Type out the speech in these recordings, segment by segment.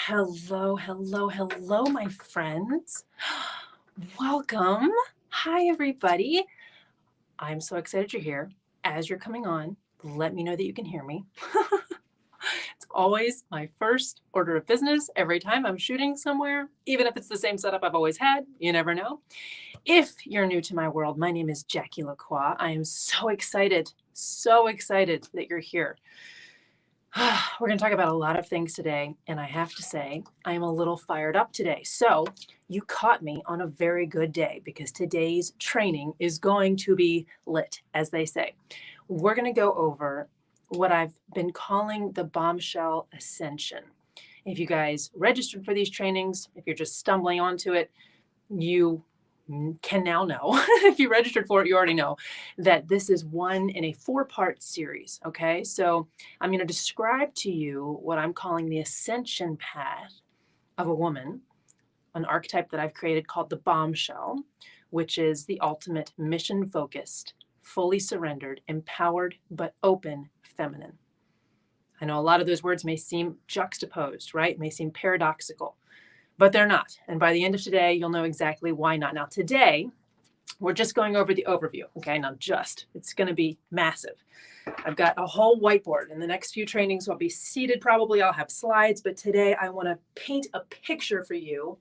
Hello, hello, hello, my friends. Welcome. Hi, everybody. I'm so excited you're here. As you're coming on, let me know that you can hear me. It's always my first order of business every time I'm shooting somewhere, even if it's the same setup I've always had. You never know. If you're new to my world, my name is Jackie Lacroix. I am so excited that you're here. We're going to talk about a lot of things today, and I have to say, I am a little fired up today. So, you caught me on a very good day because today's training is going to be lit, as they say. We're going to go over what I've been calling the Bombshell Ascension. If you guys registered for these trainings, if you're just stumbling onto it, you can now know, if you registered for it, you already know that this is one in a 4-part series. Okay, so I'm going to describe to you what I'm calling the ascension path of a woman, an archetype that I've created called the Bombshell, which is the ultimate mission focused, fully surrendered, empowered, but open feminine. I know a lot of those words may seem juxtaposed, right? May seem paradoxical, but they're not. And by the end of today, you'll know exactly why not. Now, today, we're just going over the overview. Okay, now it's going to be massive. I've got a whole whiteboard. In the next few trainings, I'll be seated probably. I'll have slides, but today I want to paint a picture for you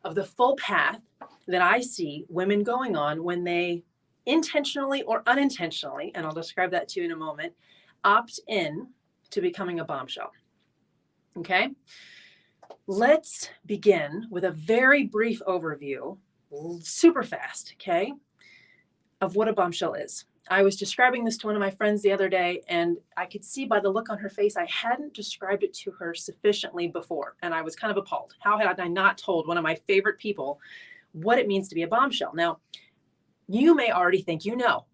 of the full path that I see women going on when they intentionally or unintentionally, and I'll describe that to you in a moment, opt in to becoming a bombshell. Okay? Let's begin with a very brief overview, super fast, okay, of what a bombshell is. I was describing this to one of my friends the other day, and I could see by the look on her face I hadn't described it to her sufficiently before, and I was kind of appalled. How had I not told one of my favorite people what it means to be a bombshell? Now, you may already think you know,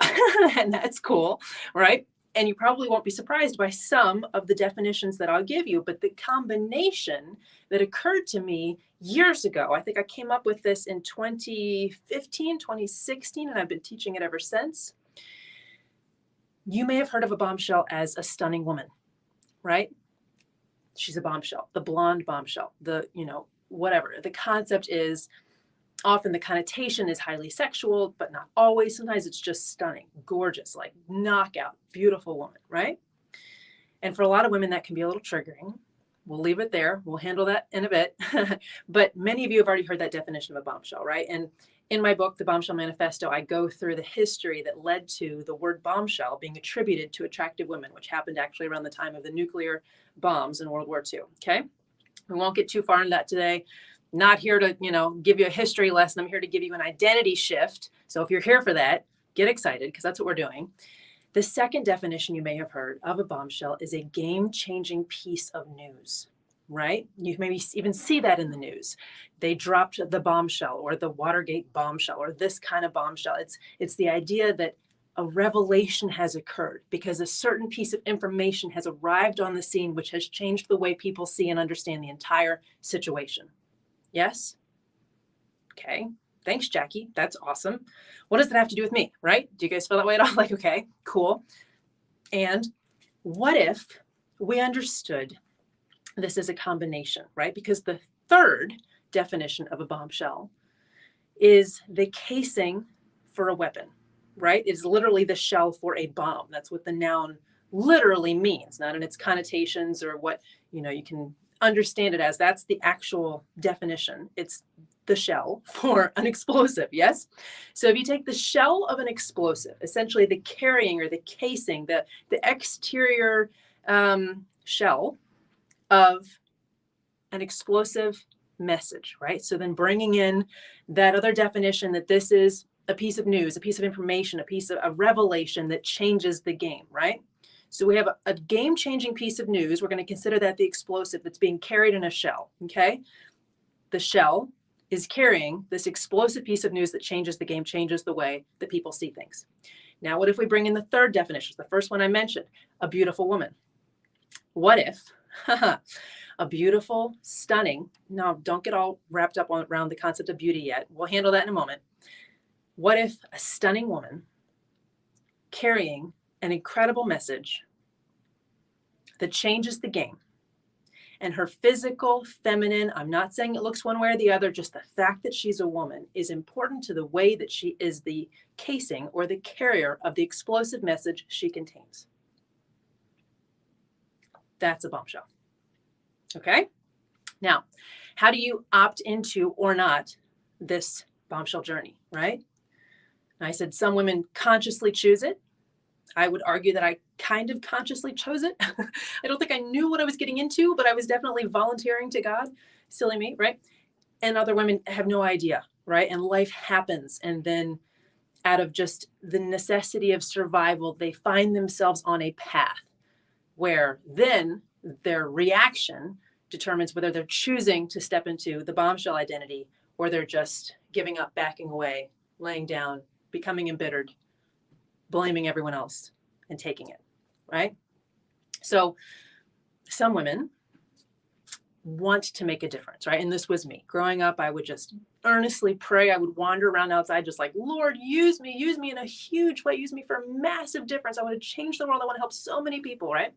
and that's cool, right? And you probably won't be surprised by some of the definitions that I'll give you, but the combination that occurred to me years ago, I think I came up with this in 2015, 2016, and I've been teaching it ever since. You may have heard of a bombshell as a stunning woman, right? She's a bombshell, the blonde bombshell, whatever. The concept is often the connotation is highly sexual, but not always. Sometimes it's just stunning, gorgeous, like knockout, beautiful woman, right? And for a lot of women, that can be a little triggering. We'll leave it there. We'll handle that in a bit. But many of you have already heard that definition of a bombshell, right? And in my book, The Bombshell Manifesto, I go through the history that led to the word bombshell being attributed to attractive women, which happened actually around the time of the nuclear bombs in World War II, okay? We won't get too far into that today. Not here to, give you a history lesson. I'm here to give you an identity shift. So if you're here for that, get excited because that's what we're doing. The second definition you may have heard of a bombshell is a game-changing piece of news, right? You maybe even see that in the news. They dropped the bombshell or the Watergate bombshell or this kind of bombshell. It's the idea that a revelation has occurred because a certain piece of information has arrived on the scene, which has changed the way people see and understand the entire situation. Yes? Okay. Thanks, Jackie. That's awesome. What does that have to do with me, right? Do you guys feel that way at all? Like, okay, cool. And what if we understood this as a combination, right? Because the third definition of a bombshell is the casing for a weapon, right? It's literally the shell for a bomb. That's what the noun literally means, not in its connotations or what, you can understand it as. That's the actual definition. It's the shell for an explosive, yes? So if you take the shell of an explosive, essentially the carrying or the casing, the exterior shell of an explosive message, right? So then bringing in that other definition that this is a piece of news, a piece of information, a piece of a revelation that changes the game, right? So we have a game-changing piece of news. We're going to consider that the explosive that's being carried in a shell, okay? The shell is carrying this explosive piece of news that changes the game, changes the way that people see things. Now, what if we bring in the third definition, the first one I mentioned, a beautiful woman? What if a beautiful, stunning, now don't get all wrapped up around the concept of beauty yet. We'll handle that in a moment. What if a stunning woman carrying an incredible message that changes the game And her physical, feminine, I'm not saying it looks one way or the other, just the fact that she's a woman is important to the way that she is the casing or the carrier of the explosive message she contains. That's a bombshell. Okay? Now, how do you opt into or not this bombshell journey, right? And I said some women consciously choose it. I would argue that I kind of consciously chose it. I don't think I knew what I was getting into, but I was definitely volunteering to God. Silly me, right? And other women have no idea, right? And life happens. And then out of just the necessity of survival, they find themselves on a path where then their reaction determines whether they're choosing to step into the bombshell identity or they're just giving up, backing away, laying down, becoming embittered, blaming everyone else and taking it, right? So some women want to make a difference, right? And this was me. Growing up, I would just earnestly pray. I would wander around outside just like, Lord, use me in a huge way. Use me for a massive difference. I want to change the world. I want to help so many people, right?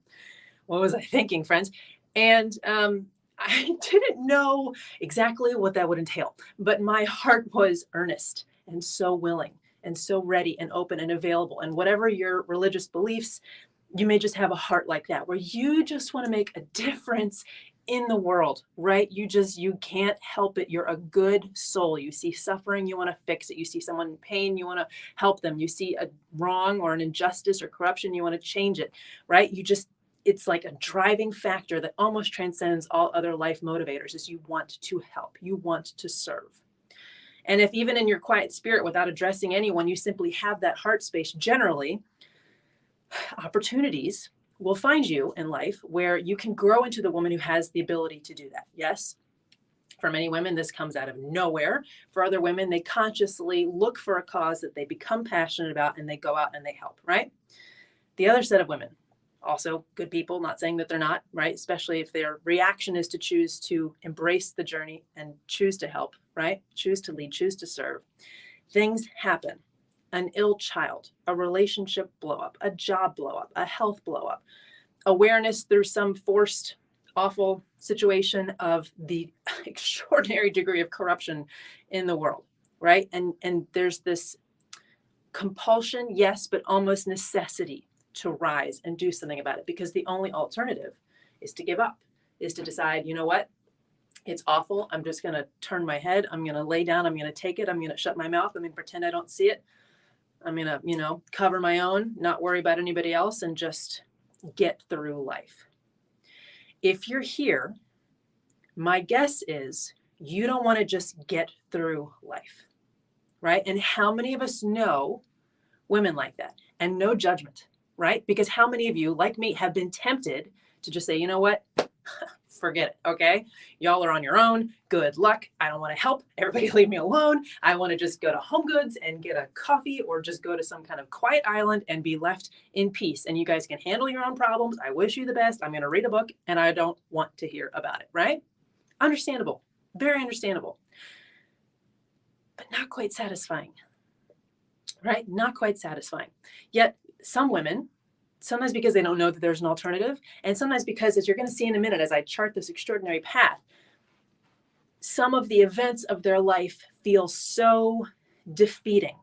What was I thinking, friends? And I didn't know exactly what that would entail, but my heart was earnest and so willing and so ready and open and available. And whatever your religious beliefs, you may just have a heart like that, where you just want to make a difference in the world, right? You can't help it. You're a good soul. You see suffering, you want to fix it. You see someone in pain, you want to help them. You see a wrong or an injustice or corruption, you want to change it, right? It's like a driving factor that almost transcends all other life motivators is you want to help, you want to serve. And if even in your quiet spirit, without addressing anyone, you simply have that heart space, generally, opportunities will find you in life where you can grow into the woman who has the ability to do that. Yes. For many women, this comes out of nowhere. For other women, they consciously look for a cause that they become passionate about and they go out and they help, right? The other set of women, also good people, not saying that they're not, right? Especially if their reaction is to choose to embrace the journey and choose to help, right? Choose to lead, choose to serve. Things happen. An ill child, a relationship blow up, a job blow up, a health blow up, awareness through some forced, awful situation of the extraordinary degree of corruption in the world, right? And there's this compulsion, yes, but almost necessity to rise and do something about it, because the only alternative is to give up, is to decide, you know what? It's awful. I'm just going to turn my head. I'm going to lay down. I'm going to take it. I'm going to shut my mouth. I'm going to pretend I don't see it. I'm going to, cover my own, not worry about anybody else, and just get through life. If you're here, my guess is you don't want to just get through life, right? And how many of us know women like that? And no judgment, right? Because how many of you, like me, have been tempted to just say, you know what? Forget it, okay? Y'all are on your own. Good luck. I don't want to help. Everybody leave me alone. I want to just go to Home Goods and get a coffee, or just go to some kind of quiet island and be left in peace. And you guys can handle your own problems. I wish you the best. I'm going to read a book and I don't want to hear about it, right? Understandable. Very understandable. But not quite satisfying, right? Not quite satisfying. Yet some women, sometimes because they don't know that there's an alternative, and sometimes because, as you're going to see in a minute as I chart this extraordinary path, some of the events of their life feel so defeating.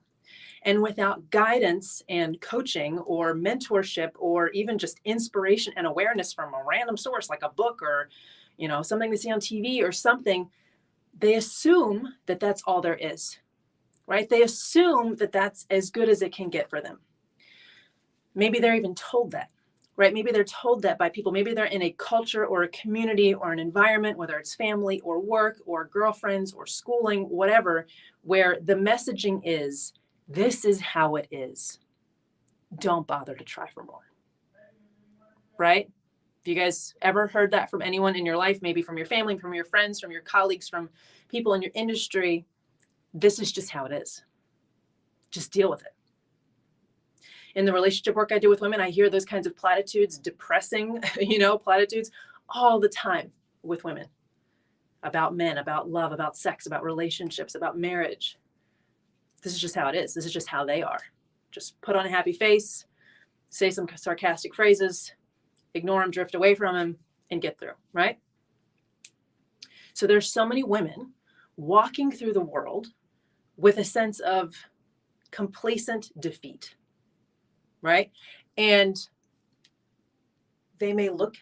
And without guidance and coaching or mentorship or even just inspiration and awareness from a random source like a book or, something they see on TV or something, they assume that that's all there is, right? They assume that that's as good as it can get for them. Maybe they're even told that, right? Maybe they're told that by people. Maybe they're in a culture or a community or an environment, whether it's family or work or girlfriends or schooling, whatever, where the messaging is, this is how it is. Don't bother to try for more, right? Have you guys ever heard that from anyone in your life? Maybe from your family, from your friends, from your colleagues, from people in your industry. This is just how it is. Just deal with it. In the relationship work I do with women, I hear those kinds of platitudes, depressing, platitudes all the time with women about men, about love, about sex, about relationships, about marriage. This is just how it is. This is just how they are. Just put on a happy face, say some sarcastic phrases, ignore them, drift away from them, and get through, right? So there's so many women walking through the world with a sense of complacent defeat, right? And they may look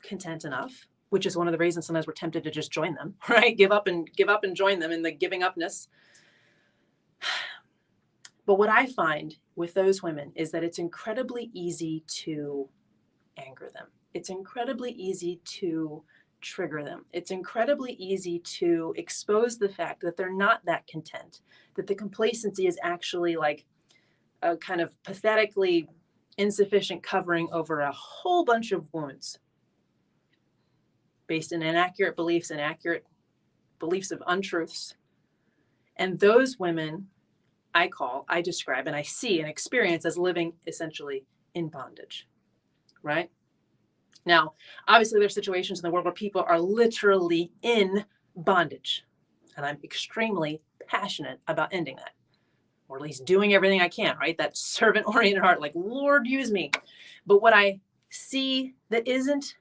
content enough, which is one of the reasons sometimes we're tempted to just join them, right? Give up and join them in the giving upness. But what I find with those women is that it's incredibly easy to anger them. It's incredibly easy to trigger them. It's incredibly easy to expose the fact that they're not that content, that the complacency is actually like a kind of pathetically insufficient covering over a whole bunch of wounds based in inaccurate beliefs and accurate beliefs of untruths. And those women I describe, and I see and experience as living essentially in bondage, right? Now, obviously there's situations in the world where people are literally in bondage, and I'm extremely passionate about ending that, or at least doing everything I can, right? That servant-oriented heart, like, Lord, use me. But what I see that isn't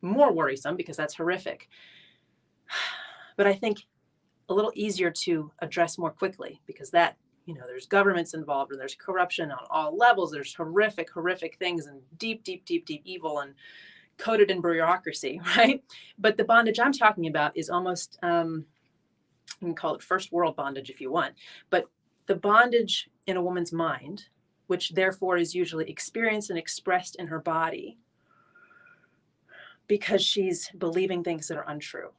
more worrisome, because that's horrific, but I think a little easier to address more quickly, because that, there's governments involved and there's corruption on all levels. There's horrific things and deep evil and coded in bureaucracy, right? But the bondage I'm talking about is almost, you can call it first world bondage if you want, but the bondage in a woman's mind, which therefore is usually experienced and expressed in her body because she's believing things that are untrue,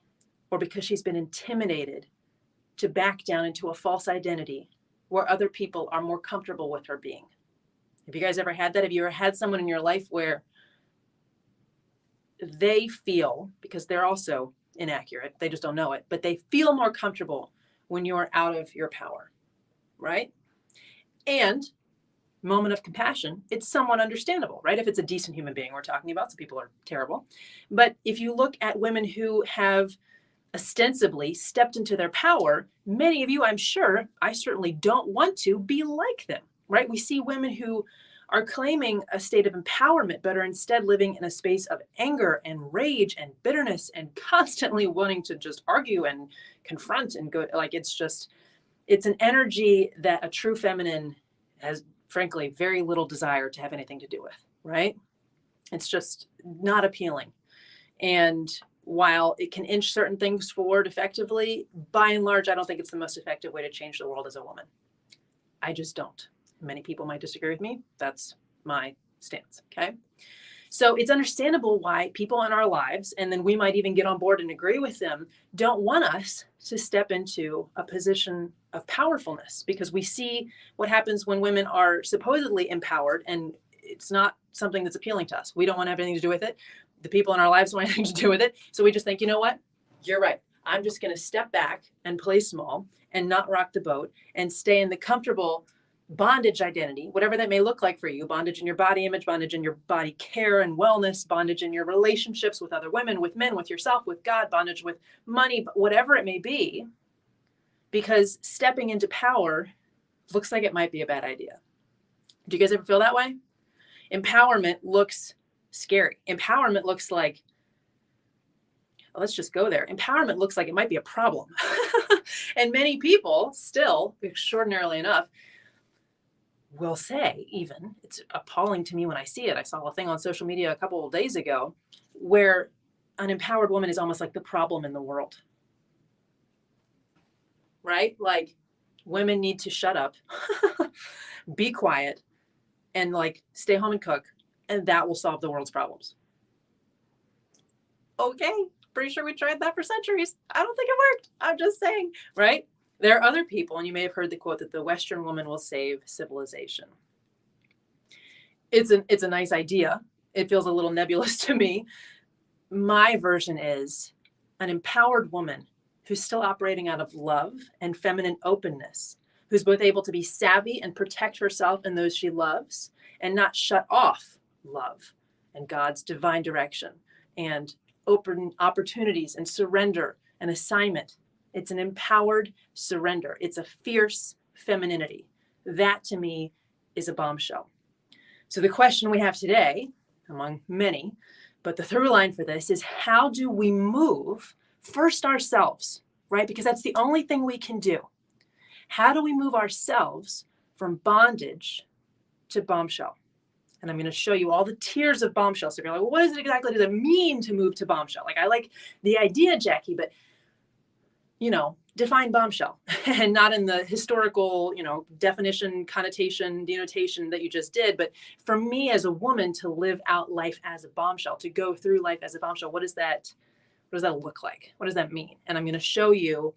or because she's been intimidated to back down into a false identity where other people are more comfortable with her being. Have you guys ever had that? Have you ever had someone in your life where they feel, because they're also inaccurate, they just don't know it, but they feel more comfortable when you're out of your power, right? And moment of compassion, it's somewhat understandable, right? If it's a decent human being we're talking about, some people are terrible. But if you look at women who have ostensibly stepped into their power, many of you, I'm sure, I certainly don't want to be like them, right? We see women who are claiming a state of empowerment, but are instead living in a space of anger and rage and bitterness and constantly wanting to just argue and confront and go, like, it's an energy that a true feminine has, frankly, very little desire to have anything to do with, right? It's just not appealing. And while it can inch certain things forward effectively, by and large, I don't think it's the most effective way to change the world as a woman. I just don't. Many people might disagree with me. That's my stance, okay? So it's understandable why people in our lives, and then we might even get on board and agree with them, don't want us to step into a position of powerfulness, because we see what happens when women are supposedly empowered, and it's not something that's appealing to us. We don't want to have anything to do with it. The people in our lives don't want anything to do with it. So we just think, you know what? You're right. I'm just going to step back and play small and not rock the boat and stay in the comfortable bondage identity, whatever that may look like for you. Bondage in your body image, bondage in your body care and wellness, bondage in your relationships with other women, with men, with yourself, with God, bondage with money, whatever it may be, because stepping into power looks like it might be a bad idea. Do you guys ever feel that way? Empowerment looks scary. Empowerment looks like, well, let's just go there. Empowerment looks like it might be a problem. And many people still, extraordinarily enough, will say, even, it's appalling to me when I see it. I saw a thing on social media a couple of days ago where an empowered woman is almost like the problem in the world, right? Like, women need to shut up, be quiet, and like stay home and cook, and that will solve the world's problems. Okay, pretty sure we tried that for centuries. I don't think it worked. I'm just saying, right? There are other people, and you may have heard the quote that the Western woman will save civilization. It's a nice idea. It feels a little nebulous to me. My version is an empowered woman who's still operating out of love and feminine openness, who's both able to be savvy and protect herself and those she loves, and not shut off love and God's divine direction and open opportunities and surrender and assignment. It's an empowered surrender. It's a fierce femininity. That, to me, is a bombshell. So the question we have today, among many, but the through line for this is, how do we move First ourselves, right? Because that's the only thing we can do. How do we move ourselves from bondage to bombshell? And I'm going to show you all the tiers of bombshell. So you're like, well, what does it exactly does it mean to move to bombshell? Like, I like the idea, Jackie, but, define bombshell and not in the historical, definition, connotation, denotation that you just did. But for me as a woman to live out life as a bombshell, to go through life as a bombshell, what does that look like? What does that mean? And I'm going to show you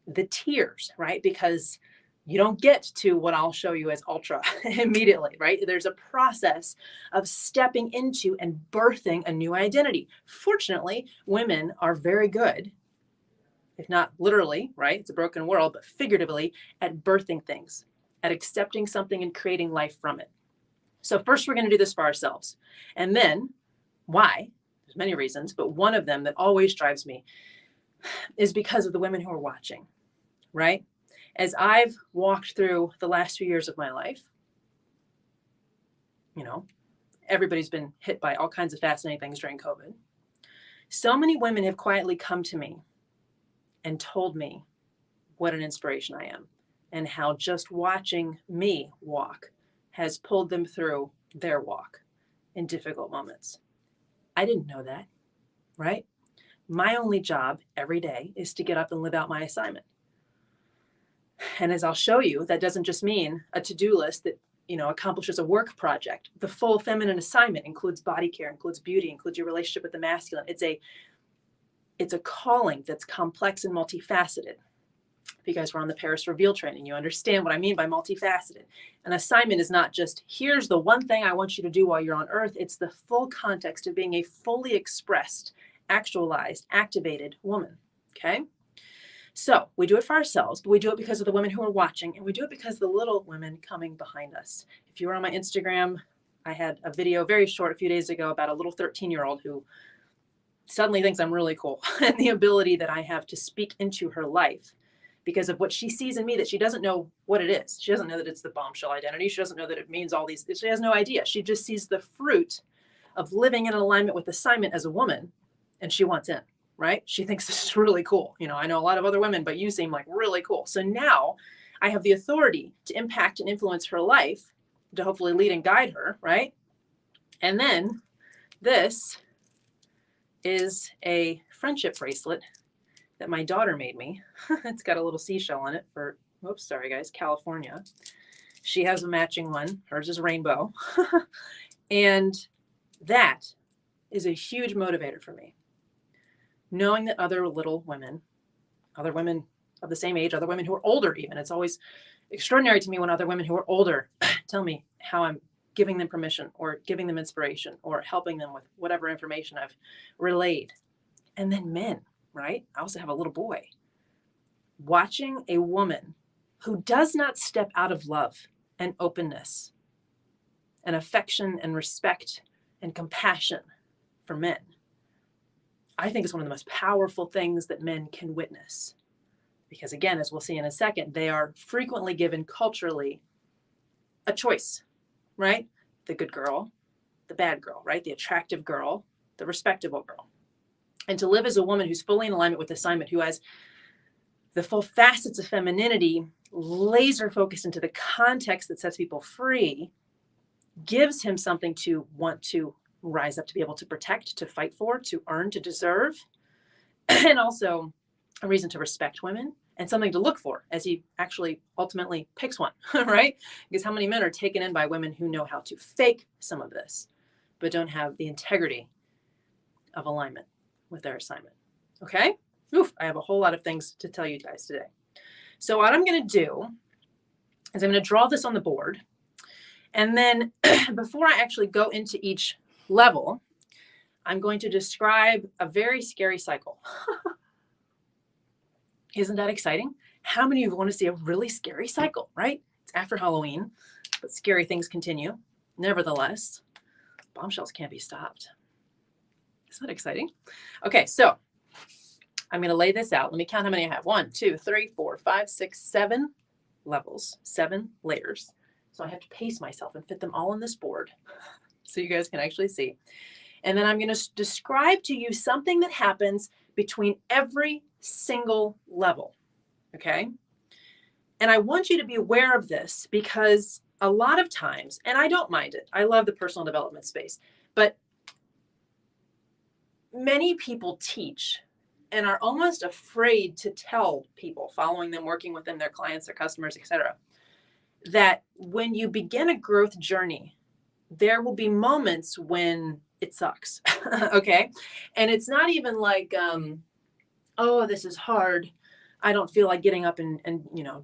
the tiers, right? Because you don't get to what I'll show you as ultra immediately, right? There's a process of stepping into and birthing a new identity. Fortunately, women are very good, if not literally, right? It's a broken world, but figuratively at birthing things, at accepting something and creating life from it. So first we're going to do this for ourselves. And then why? There's many reasons, but one of them that always drives me is because of the women who are watching, right? As I've walked through the last few years of my life, everybody's been hit by all kinds of fascinating things during COVID. So many women have quietly come to me and told me what an inspiration I am and how just watching me walk has pulled them through their walk in difficult moments. I didn't know that, right? My only job every day is to get up and live out my assignment. And as I'll show you, that doesn't just mean a to-do list that, accomplishes a work project. The full feminine assignment includes body care, includes beauty, includes your relationship with the masculine. It's a calling that's complex and multifaceted. If you guys were on the Paris Reveal training, you understand what I mean by multifaceted. An assignment is not just, here's the one thing I want you to do while you're on earth. It's the full context of being a fully expressed, actualized, activated woman, okay? So we do it for ourselves, but we do it because of the women who are watching, and we do it because of the little women coming behind us. If you were on my Instagram, I had a video very short a few days ago about a little 13-year-old who suddenly thinks I'm really cool and the ability that I have to speak into her life because of what she sees in me that she doesn't know what it is. She doesn't know that it's the bombshell identity. She doesn't know that it means all these, she has no idea. She just sees the fruit of living in alignment with assignment as a woman, and she wants in. Right? She thinks this is really cool. I know a lot of other women, but you seem like really cool. So now I have the authority to impact and influence her life, to hopefully lead and guide her, right? And then this is a friendship bracelet that my daughter made me. It's got a little seashell on it for, oops, sorry guys, California. She has a matching one. Hers is rainbow. And that is a huge motivator for me. Knowing that other little women, other women of the same age, other women who are older even, it's always extraordinary to me when other women who are older tell me how I'm giving them permission or giving them inspiration or helping them with whatever information I've relayed. And then men, right? I also have a little boy. Watching a woman who does not step out of love and openness and affection and respect and compassion for men, I think it's one of the most powerful things that men can witness. Because again, as we'll see in a second, they are frequently given culturally a choice, right? The good girl, the bad girl, right? The attractive girl, the respectable girl. And to live as a woman who's fully in alignment with assignment, who has the full facets of femininity laser focused into the context that sets people free, gives him something to want to rise up, to be able to protect, to fight for, to earn, to deserve, and also a reason to respect women and something to look for as he actually ultimately picks one, right? Because how many men are taken in by women who know how to fake some of this, but don't have the integrity of alignment with their assignment, okay? Oof, I have a whole lot of things to tell you guys today. So what I'm going to do is I'm going to draw this on the board. And then before I actually go into each level, I'm going to describe a very scary cycle. Isn't that exciting? How many of you want to see a really scary cycle, right? It's after Halloween, but scary things continue. Nevertheless, bombshells can't be stopped. Isn't that exciting? Okay, so I'm going to lay this out. Let me count how many I have. 1, 2, 3, 4, 5, 6, 7 levels, 7 layers. So I have to pace myself and fit them all on this board so you guys can actually see. And then I'm going to describe to you something that happens between every single level, okay? And I want you to be aware of this because a lot of times, and I don't mind it, I love the personal development space, but many people teach and are almost afraid to tell people following them, working with them, their clients, their customers, etc., that when you begin a growth journey, there will be moments when it sucks, okay? And it's not even like, oh, this is hard. I don't feel like getting up and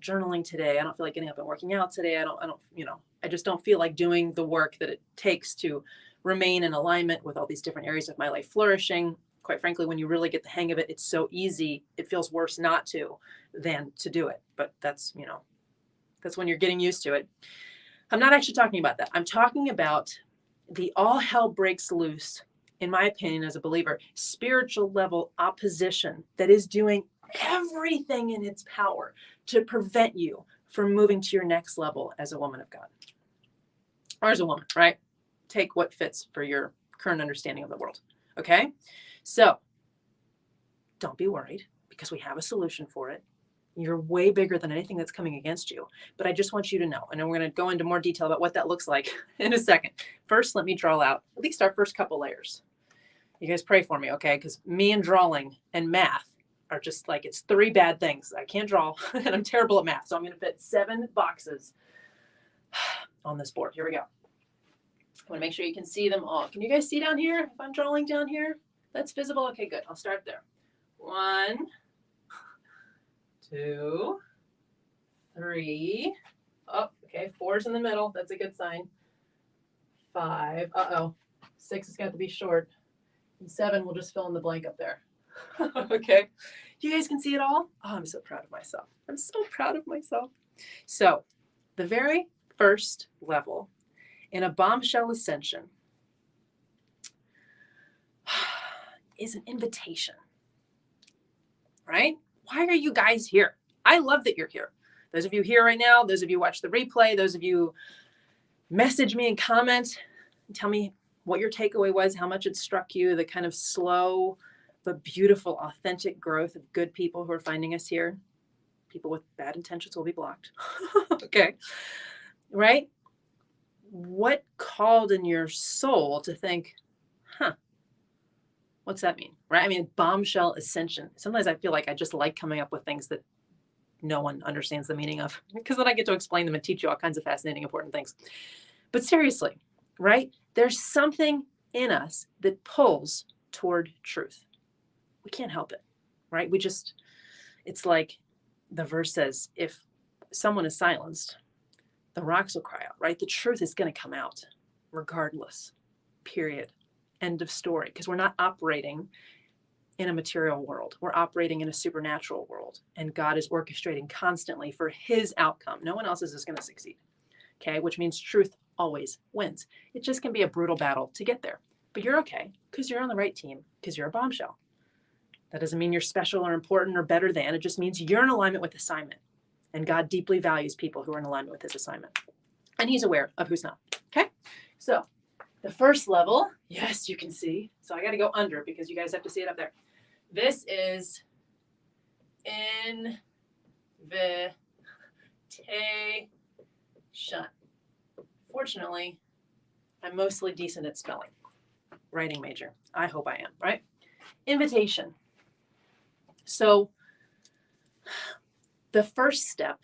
journaling today. I don't feel like getting up and working out today. I just don't feel like doing the work that it takes to remain in alignment with all these different areas of my life flourishing. Quite frankly, when you really get the hang of it, it's so easy. It feels worse not to than to do it. But that's when you're getting used to it. I'm not actually talking about that. I'm talking about the all hell breaks loose, in my opinion, as a believer, spiritual level opposition that is doing everything in its power to prevent you from moving to your next level as a woman of God. Or as a woman, right? Take what fits for your current understanding of the world. Okay? So don't be worried because we have a solution for it. You're way bigger than anything that's coming against you. But I just want you to know, and then we're going to go into more detail about what that looks like in a second. First, let me draw out at least our first couple layers. You guys pray for me, okay? Because me and drawing and math are just like, it's 3 bad things. I can't draw and I'm terrible at math. So I'm going to fit 7 boxes on this board. Here we go. I want to make sure you can see them all. Can you guys see down here? If I'm drawing down here, that's visible. Okay, good. I'll start there. 1, 2, 3. Oh, okay. 4's in the middle. That's a good sign. 5. 6 has got to be short. And 7 will just fill in the blank up there. Okay. You guys can see it all? Oh, I'm so proud of myself. I'm so proud of myself. So the very first level in a Bombshell Ascension is an invitation, right? Why are you guys here? I love that you're here. Those of you here right now, those of you watch the replay, those of you message me and comment and tell me what your takeaway was, how much it struck you, the kind of slow but beautiful, authentic growth of good people who are finding us here. People with bad intentions will be blocked. Okay. Right? What called in your soul to think, what's that mean? Right? I mean, Bombshell Ascension. Sometimes I feel like I just like coming up with things that no one understands the meaning of, because then I get to explain them and teach you all kinds of fascinating, important things. But seriously, right? There's something in us that pulls toward truth. We can't help it, right? It's like the verse says, if someone is silenced, the rocks will cry out, right? The truth is going to come out regardless, period. End of story. Because we're not operating in a material world. We're operating in a supernatural world. And God is orchestrating constantly for his outcome. No one else's is going to succeed. Okay? Which means truth always wins. It just can be a brutal battle to get there. But you're okay because you're on the right team, because you're a bombshell. That doesn't mean you're special or important or better than. It just means you're in alignment with assignment. And God deeply values people who are in alignment with his assignment. And he's aware of who's not. Okay? So the first level, yes, you can see. So I got to go under because you guys have to see it up there. This is invitation. Fortunately, I'm mostly decent at spelling. Writing major. I hope I am, right? Invitation. So the first step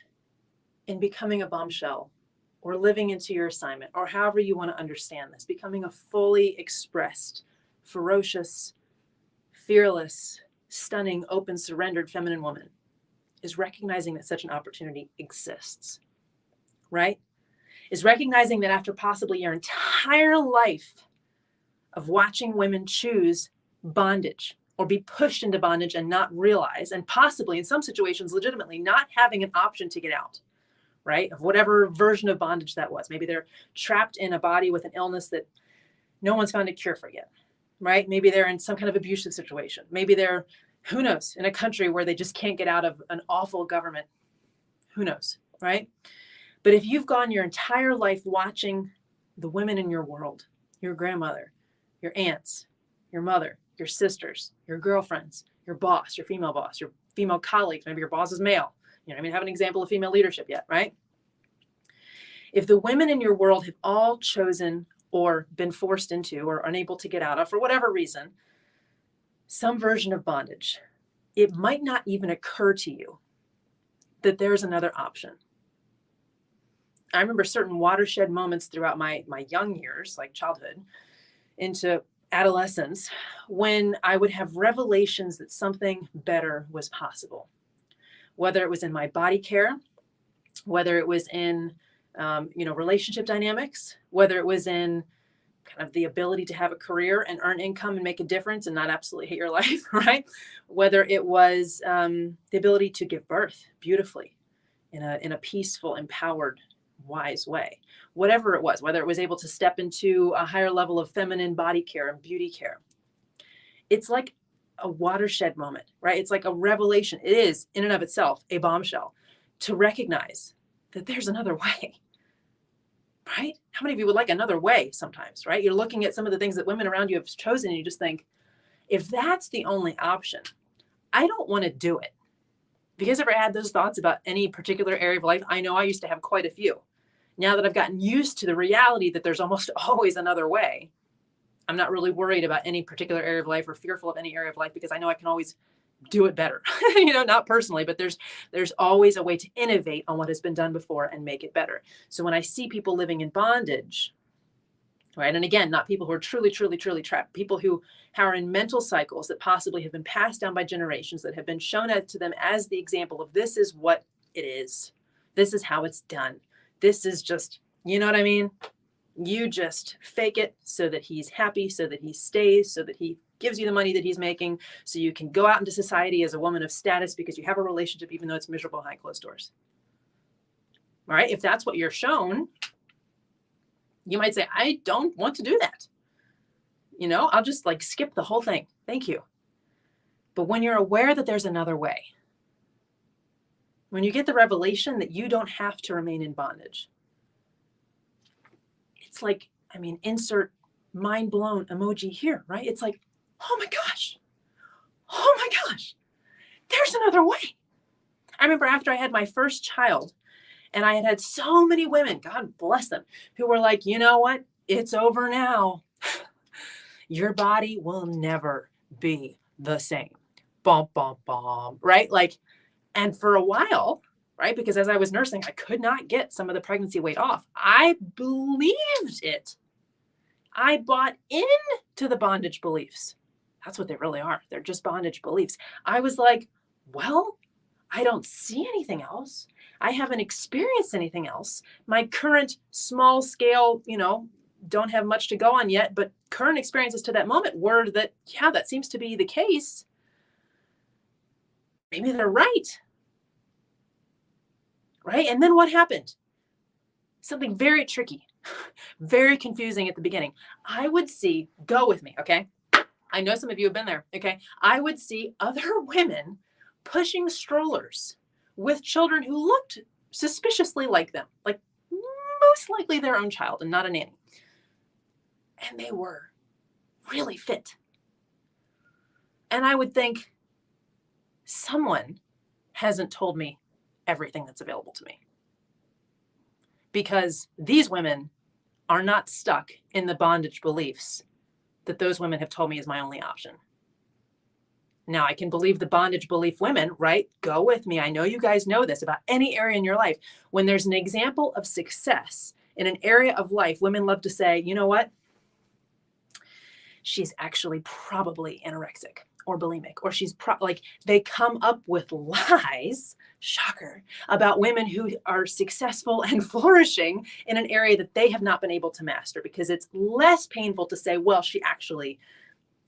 in becoming a bombshell or living into your assignment, or however you want to understand this, becoming a fully expressed, ferocious, fearless, stunning, open, surrendered feminine woman, is recognizing that such an opportunity exists, right? Is recognizing that after possibly your entire life of watching women choose bondage or be pushed into bondage and not realize, and possibly in some situations legitimately not having an option to get out, right? Of whatever version of bondage that was. Maybe they're trapped in a body with an illness that no one's found a cure for yet, right? Maybe they're in some kind of abusive situation. Maybe they're, who knows, in a country where they just can't get out of an awful government. Who knows, right? But if you've gone your entire life watching the women in your world, your grandmother, your aunts, your mother, your sisters, your girlfriends, your boss, your female colleagues, maybe your boss is male. You know, I mean, have an example of female leadership yet, right? If the women in your world have all chosen or been forced into or unable to get out of, for whatever reason, some version of bondage, it might not even occur to you that there's another option. I remember certain watershed moments throughout my young years, like childhood into adolescence, when I would have revelations that something better was possible, whether it was in my body care, whether it was in relationship dynamics, whether it was in kind of the ability to have a career and earn income and make a difference and not absolutely hate your life, right? Whether it was the ability to give birth beautifully in a peaceful, empowered, wise way, whatever it was, whether it was able to step into a higher level of feminine body care and beauty care. It's like a watershed moment, right? It's like a revelation. It is in and of itself a bombshell to recognize that there's another way, right? How many of you would like another way sometimes, right? You're looking at some of the things that women around you have chosen and you just think, if that's the only option, I don't want to do it. Have you guys ever had those thoughts about any particular area of life? I know I used to have quite a few. Now that I've gotten used to the reality that there's almost always another way, I'm not really worried about any particular area of life or fearful of any area of life because I know I can always do it better. Not personally, but there's always a way to innovate on what has been done before and make it better. So when I see people living in bondage, right? And again, not people who are truly, truly, truly trapped, people who are in mental cycles that possibly have been passed down by generations that have been shown to them as the example of this is what it is. This is how it's done. This is just, you know what I mean? You just fake it so that he's happy, so that he stays, so that he gives you the money that he's making, so you can go out into society as a woman of status because you have a relationship, even though it's miserable behind closed doors. All right. If that's what you're shown, you might say, I don't want to do that. I'll just skip the whole thing. Thank you. But when you're aware that there's another way, when you get the revelation that you don't have to remain in bondage, it's like, insert mind blown emoji here, right? It's like, oh my gosh, there's another way. I remember after I had my first child and I had so many women, God bless them, who were like, you know what? It's over now. Your body will never be the same. Bum, bum, bum, right? And for a while, right? Because as I was nursing, I could not get some of the pregnancy weight off. I believed it. I bought into the bondage beliefs. That's what they really are. They're just bondage beliefs. I was like, well, I don't see anything else. I haven't experienced anything else. My current small scale, don't have much to go on yet, but current experiences to that moment were that, yeah, that seems to be the case. Maybe they're right. Right? And then what happened? Something very tricky, very confusing at the beginning. I would see, go with me, okay? I know some of you have been there, okay? I would see other women pushing strollers with children who looked suspiciously like them, like most likely their own child and not a nanny. And they were really fit. And I would think, someone hasn't told me everything that's available to me. Because these women are not stuck in the bondage beliefs that those women have told me is my only option. Now, I can believe the bondage belief women, right? Go with me. I know you guys know this about any area in your life. When there's an example of success in an area of life, women love to say, you know what? She's actually probably anorexic or bulimic, or she's they come up with lies, shocker, about women who are successful and flourishing in an area that they have not been able to master, because it's less painful to say, well, she actually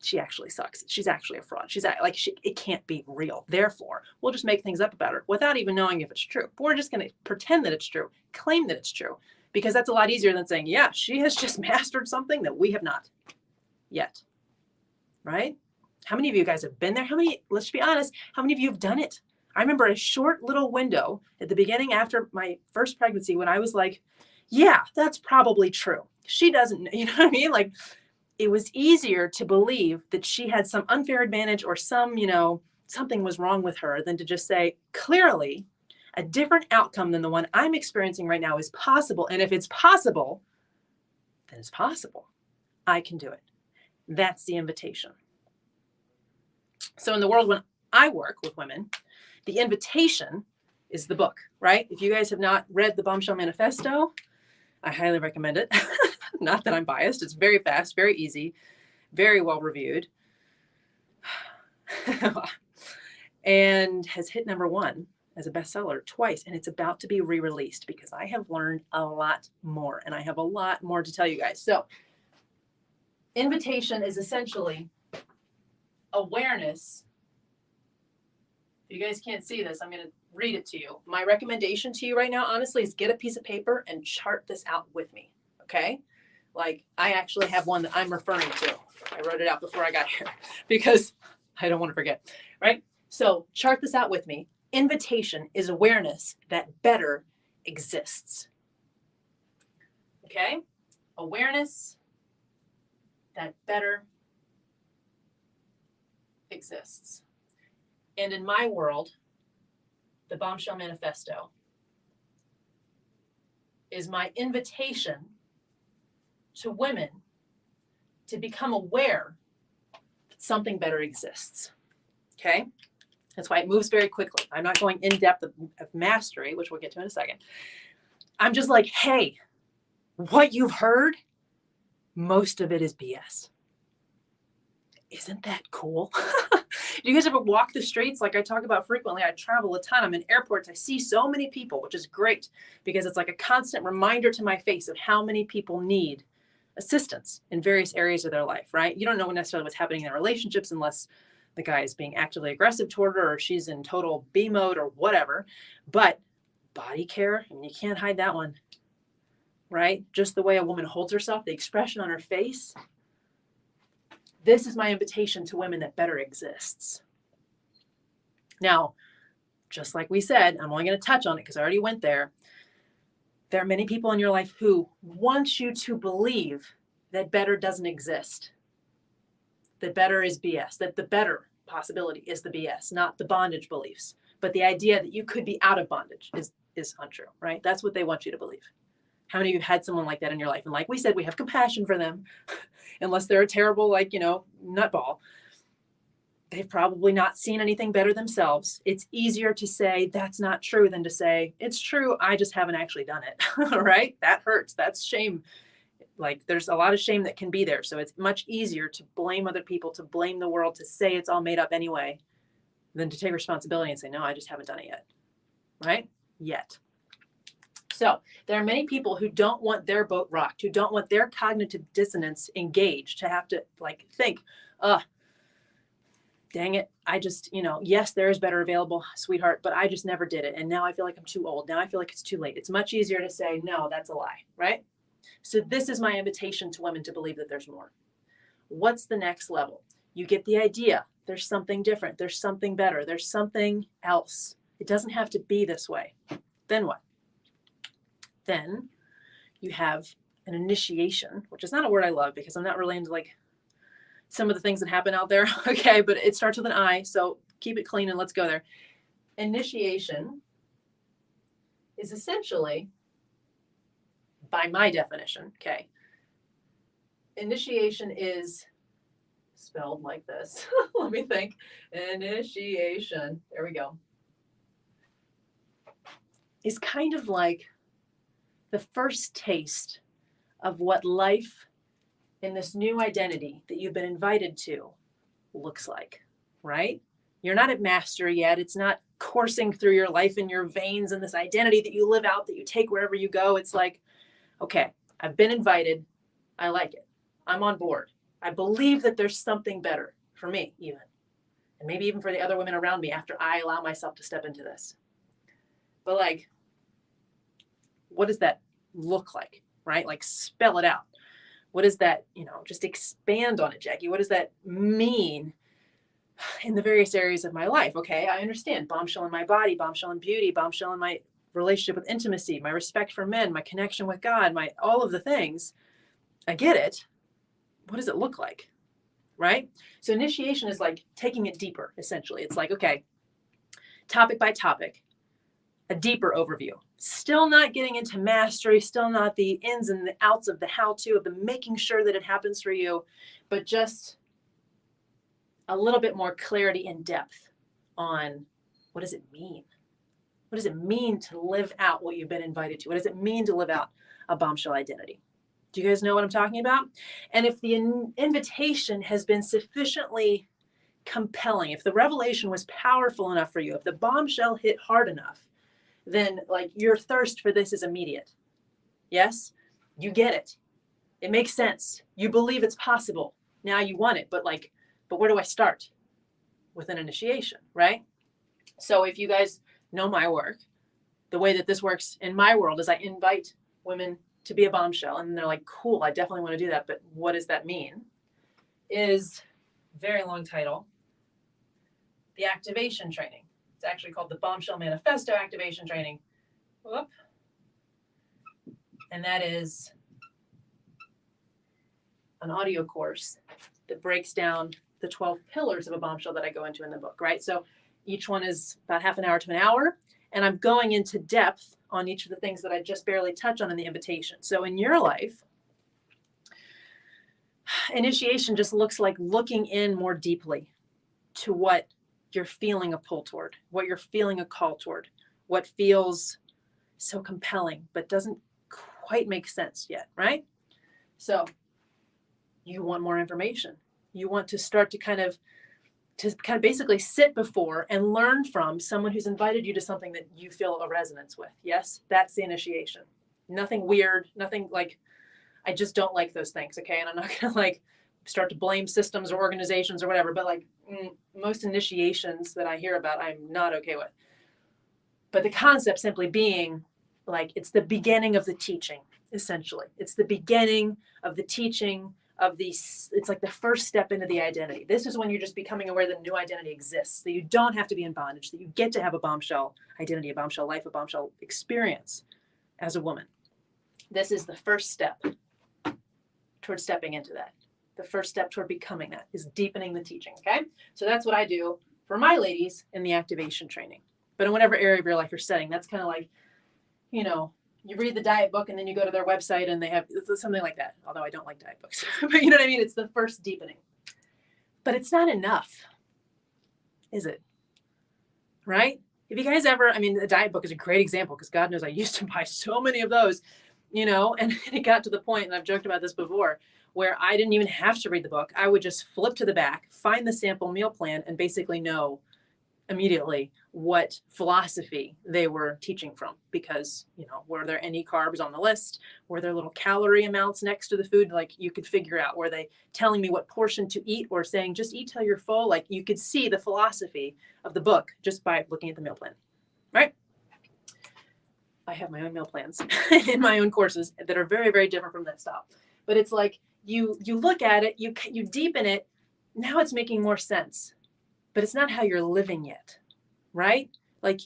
sucks. She's actually a fraud. It can't be real. Therefore, we'll just make things up about her without even knowing if it's true. But we're just going to pretend that it's true, claim that it's true, because that's a lot easier than saying, yeah, she has just mastered something that we have not yet. Right? How many of you guys have been there? Let's be honest, how many of you have done it? I remember a short little window at the beginning after my first pregnancy when I was like, yeah, that's probably true. She doesn't, you know what I mean? it was easier to believe that she had some unfair advantage or some, something was wrong with her than to just say, clearly, a different outcome than the one I'm experiencing right now is possible. And if it's possible, then it's possible. I can do it. That's the invitation. So in the world when I work with women, the invitation is the book, right? If you guys have not read the Bombshell Manifesto, I highly recommend it. Not that I'm biased. It's very fast, very easy, very well reviewed, and has hit #1 as a bestseller twice. And it's about to be re-released because I have learned a lot more and I have a lot more to tell you guys. So invitation is essentially awareness. If you guys can't see this, I'm going to read it to you. My recommendation to you right now, honestly, is get a piece of paper and chart this out with me. Okay. Like I actually have one that I'm referring to. I wrote it out before I got here because I don't want to forget. Right. So chart this out with me. Invitation is awareness that better exists. Okay. Awareness that better exists. And in my world, the Bombshell Manifesto is my invitation to women to become aware that something better exists. Okay? That's why it moves very quickly. I'm not going in depth of mastery, which we'll get to in a second. I'm just like, hey, what you've heard, most of it is BS. Isn't that cool? Do you guys ever walk the streets? Like I talk about frequently, I travel a ton. I'm in airports. I see so many people, which is great because it's like a constant reminder to my face of how many people need assistance in various areas of their life, right? You don't know necessarily what's happening in their relationships unless the guy is being actively aggressive toward her or she's in total B mode or whatever. But body care, I mean, you can't hide that one, right? Just the way a woman holds herself, the expression on her face. This is my invitation to women that better exists. Now, just like we said, I'm only going to touch on it because I already went there. There are many people in your life who want you to believe that better doesn't exist, that better is BS, that the better possibility is the BS, not the bondage beliefs. But the idea that you could be out of bondage is untrue, right? That's what they want you to believe. How many of you have had someone like that in your life? And like we said, we have compassion for them, unless they're a terrible, nutball. They've probably not seen anything better themselves. It's easier to say that's not true than to say it's true. I just haven't actually done it, right? That hurts. That's shame. Like there's a lot of shame that can be there. So it's much easier to blame other people, to blame the world, to say it's all made up anyway, than to take responsibility and say, no, I just haven't done it yet, right? Yet. So there are many people who don't want their boat rocked, who don't want their cognitive dissonance engaged, to have to think, dang it. I just, yes, there is better available, sweetheart, but I just never did it. And now I feel like I'm too old. Now I feel like it's too late. It's much easier to say, no, that's a lie, right? So this is my invitation to women to believe that there's more. What's the next level? You get the idea. There's something different. There's something better. There's something else. It doesn't have to be this way. Then what? Then you have an initiation, which is not a word I love because I'm not really into some of the things that happen out there. Okay, but it starts with an I, so keep it clean and let's go there. Initiation is essentially, by my definition, okay, initiation is spelled like this. Let me think. Initiation, there we go, is kind of like the first taste of what life in this new identity that you've been invited to looks like, right? You're not at mastery yet. It's not coursing through your life in your veins and this identity that you live out, that you take wherever you go. It's like, okay, I've been invited. I like it. I'm on board. I believe that there's something better for me even, and maybe even for the other women around me after I allow myself to step into this. But what does that look like, right? Spell it out. What is that, just expand on it, Jackie. What does that mean in the various areas of my life? Okay, I understand. Bombshell in my body, bombshell in beauty, bombshell in my relationship with intimacy, my respect for men, my connection with God, all of the things. I get it. what does it look like, right? So initiation is like taking it deeper, essentially. It's like, okay, topic by topic, a deeper overview. Still not getting into mastery, still not the ins and the outs of the how-to, of the making sure that it happens for you, but just a little bit more clarity and depth on what does it mean? What does it mean to live out what you've been invited to? What does it mean to live out a bombshell identity? Do you guys know what I'm talking about? And if the invitation has been sufficiently compelling, if the revelation was powerful enough for you, if the bombshell hit hard enough, then like your thirst for this is immediate. Yes, you get it. It makes sense. You believe it's possible. Now you want it, but where do I start? With an initiation, right? So if you guys know my work, the way that this works in my world is I invite women to be a bombshell, and they're like, cool, I definitely want to do that, but what does that mean? Is very long title, the activation training. It's actually called the Bombshell Manifesto Activation Training. Whoop. And that is an audio course that breaks down the 12 pillars of a bombshell that I go into in the book, right? So each one is about half an hour to an hour, and I'm going into depth on each of the things that I just barely touch on in the invitation. So in your life, initiation just looks like looking in more deeply to what you're feeling a pull toward, what you're feeling a call toward, what feels so compelling but doesn't quite make sense yet, right? So you want more information. You want to start to kind of basically sit before and learn from someone who's invited you to something that you feel a resonance with. Yes, that's the initiation. Nothing weird, nothing like, I just don't like those things, okay? And I'm not gonna like start to blame systems or organizations or whatever, but like most initiations that I hear about, I'm not okay with. But the concept simply being like, it's the beginning of the teaching, essentially. It's the beginning of the teaching of these. It's like the first step into the identity. This is when you're just becoming aware that a new identity exists, that you don't have to be in bondage, that you get to have a bombshell identity, a bombshell life, a bombshell experience as a woman. This is the first step toward stepping into that. The first step toward becoming that is deepening the teaching, okay? So that's what I do for my ladies in the activation training. But in whatever area of your life you're setting, that's kind of like, you know, you read the diet book and then you go to their website and they have something like that. Although I don't like diet books, but you know what I mean? It's the first deepening. But it's not enough, is it? Right? If you guys ever, I mean, the diet book is a great example because God knows I used to buy so many of those, you know, and it got to the point, and I've joked about this before, where I didn't even have to read the book. I would just flip to the back, find the sample meal plan, and basically know immediately what philosophy they were teaching from, because, you know, were there any carbs on the list? Were there little calorie amounts next to the food? Like you could figure out, were they telling me what portion to eat or saying just eat till you're full? Like you could see the philosophy of the book just by looking at the meal plan, right? I have my own meal plans in my own courses that are very, very different from that style. But it's like you look at it, you deepen it. Now it's making more sense. But it's not how you're living yet, right? Like,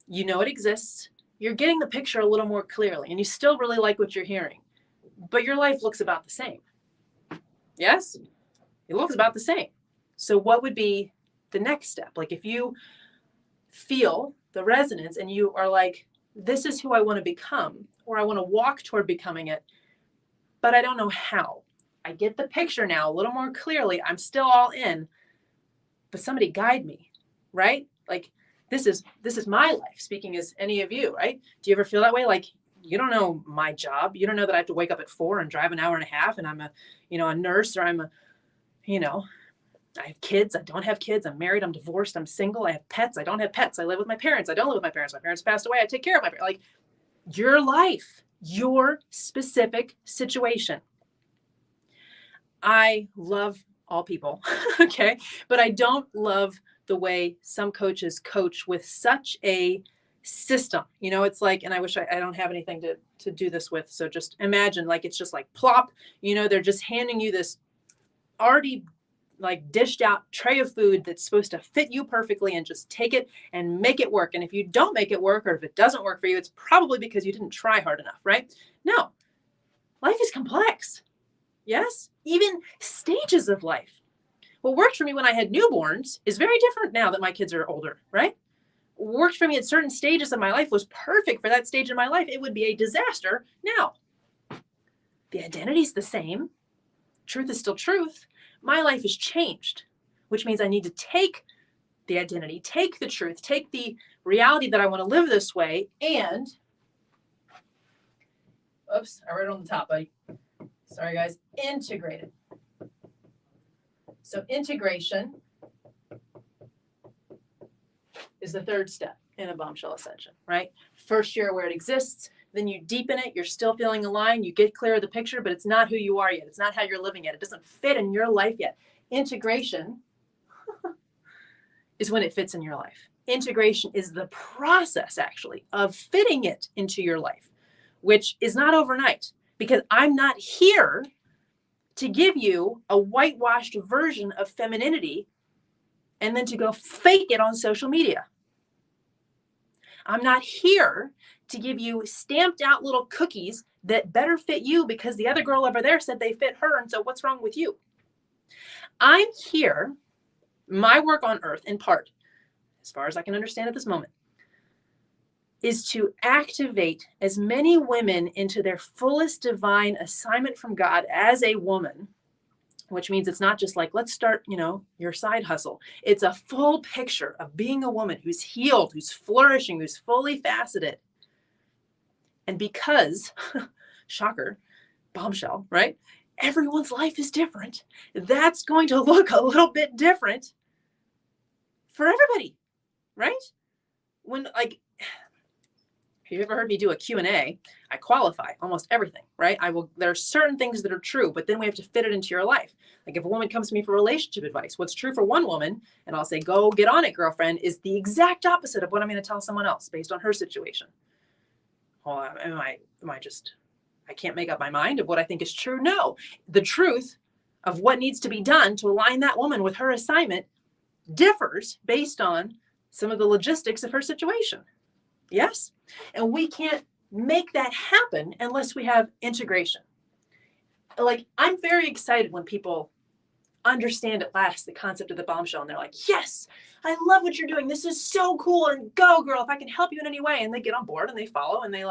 you know it exists. You're getting the picture a little more clearly, and you still really like what you're hearing. But your life looks about the same. Yes? It looks about the same. So what would be the next step? Like if you feel the resonance and you are like, this is who I want to become, or I want to walk toward becoming it, but I don't know how. I get the picture now a little more clearly. I'm still all in. But somebody guide me, right? Like this is my life, speaking as any of you, right? Do you ever feel that way? Like you don't know my job. You don't know that I have to wake up at 4 and drive an hour and a half and I'm a nurse, or I'm I have kids. I don't have kids. I'm married. I'm divorced. I'm single. I have pets. I don't have pets. I live with my parents. I don't live with my parents. My parents passed away. I take care of my parents. Like your life, your specific situation. I love all people, okay? But I don't love the way some coaches coach with such a system. You know, it's like, and I wish I don't have anything to do this with. So just imagine like, it's just like plop, you know, they're just handing you this already like dished out tray of food that's supposed to fit you perfectly and just take it and make it work. And if you don't make it work, or if it doesn't work for you, it's probably because you didn't try hard enough, right? No, life is complex. Yes, even stages of life. What worked for me when I had newborns is very different now that my kids are older, right? What worked for me at certain stages of my life was perfect for that stage of my life. It would be a disaster now. The identity's the same. Truth is still truth. My life has changed, which means I need to take the identity, take the truth, take the reality that I want to live this way, and, oops, I wrote it on the top, buddy. Sorry, guys. Integrate it. So integration is the third step in a bombshell ascension, right? First, you're aware it exists. Then you deepen it. You're still feeling aligned. You get clear of the picture, but it's not who you are yet. It's not how you're living yet. It doesn't fit in your life yet. Integration is when it fits in your life. Integration is the process, actually, of fitting it into your life, which is not overnight, because I'm not here to give you a whitewashed version of femininity and then to go fake it on social media. I'm not here to give you stamped out little cookies that better fit you because the other girl over there said they fit her, and so what's wrong with you? I'm here, my work on earth, in part, as far as I can understand at this moment, is to activate as many women into their fullest divine assignment from God as a woman, which means it's not just like, let's start, your side hustle. It's a full picture of being a woman who's healed, who's flourishing, who's fully faceted. And because, shocker, bombshell, right? Everyone's life is different. That's going to look a little bit different for everybody, right? When, if you've ever heard me do a Q&A, I qualify almost everything, right? There are certain things that are true, but then we have to fit it into your life. Like if a woman comes to me for relationship advice, what's true for one woman, and I'll say, go get on it, girlfriend, is the exact opposite of what I'm going to tell someone else based on her situation. Well, I can't make up my mind of what I think is true. No, the truth of what needs to be done to align that woman with her assignment differs based on some of the logistics of her situation. Yes? And we can't make that happen unless we have integration. I'm very excited when people understand at last the concept of the bombshell, and they're like, yes, I love what you're doing. This is so cool. And go, girl, if I can help you in any way. And they get on board and they follow and they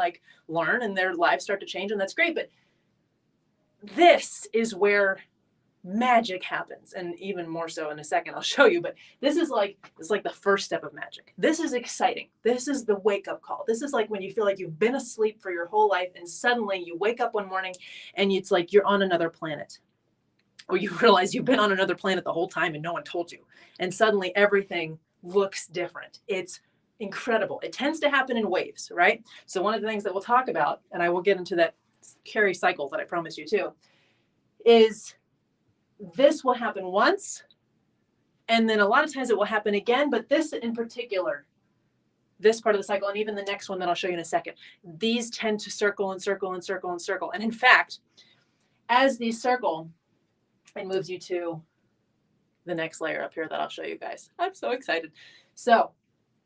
learn and their lives start to change. And that's great. But this is where magic happens, and even more so in a second I'll show you, but this is like the first step of magic. This is exciting. This is the wake-up call. This is like when you feel like you've been asleep for your whole life and suddenly you wake up one morning and it's like you're on another planet, or you realize you've been on another planet the whole time and no one told you, and suddenly everything looks different. It's incredible. It tends to happen in waves, right? So one of the things that we'll talk about, and I will get into that Carrie cycle that I promised you too, is this will happen once, and then a lot of times it will happen again. But this in particular, this part of the cycle, and even the next one that I'll show you in a second, these tend to circle and circle and circle and circle. And in fact, as these circle, it moves you to the next layer up here that I'll show you guys. I'm so excited. So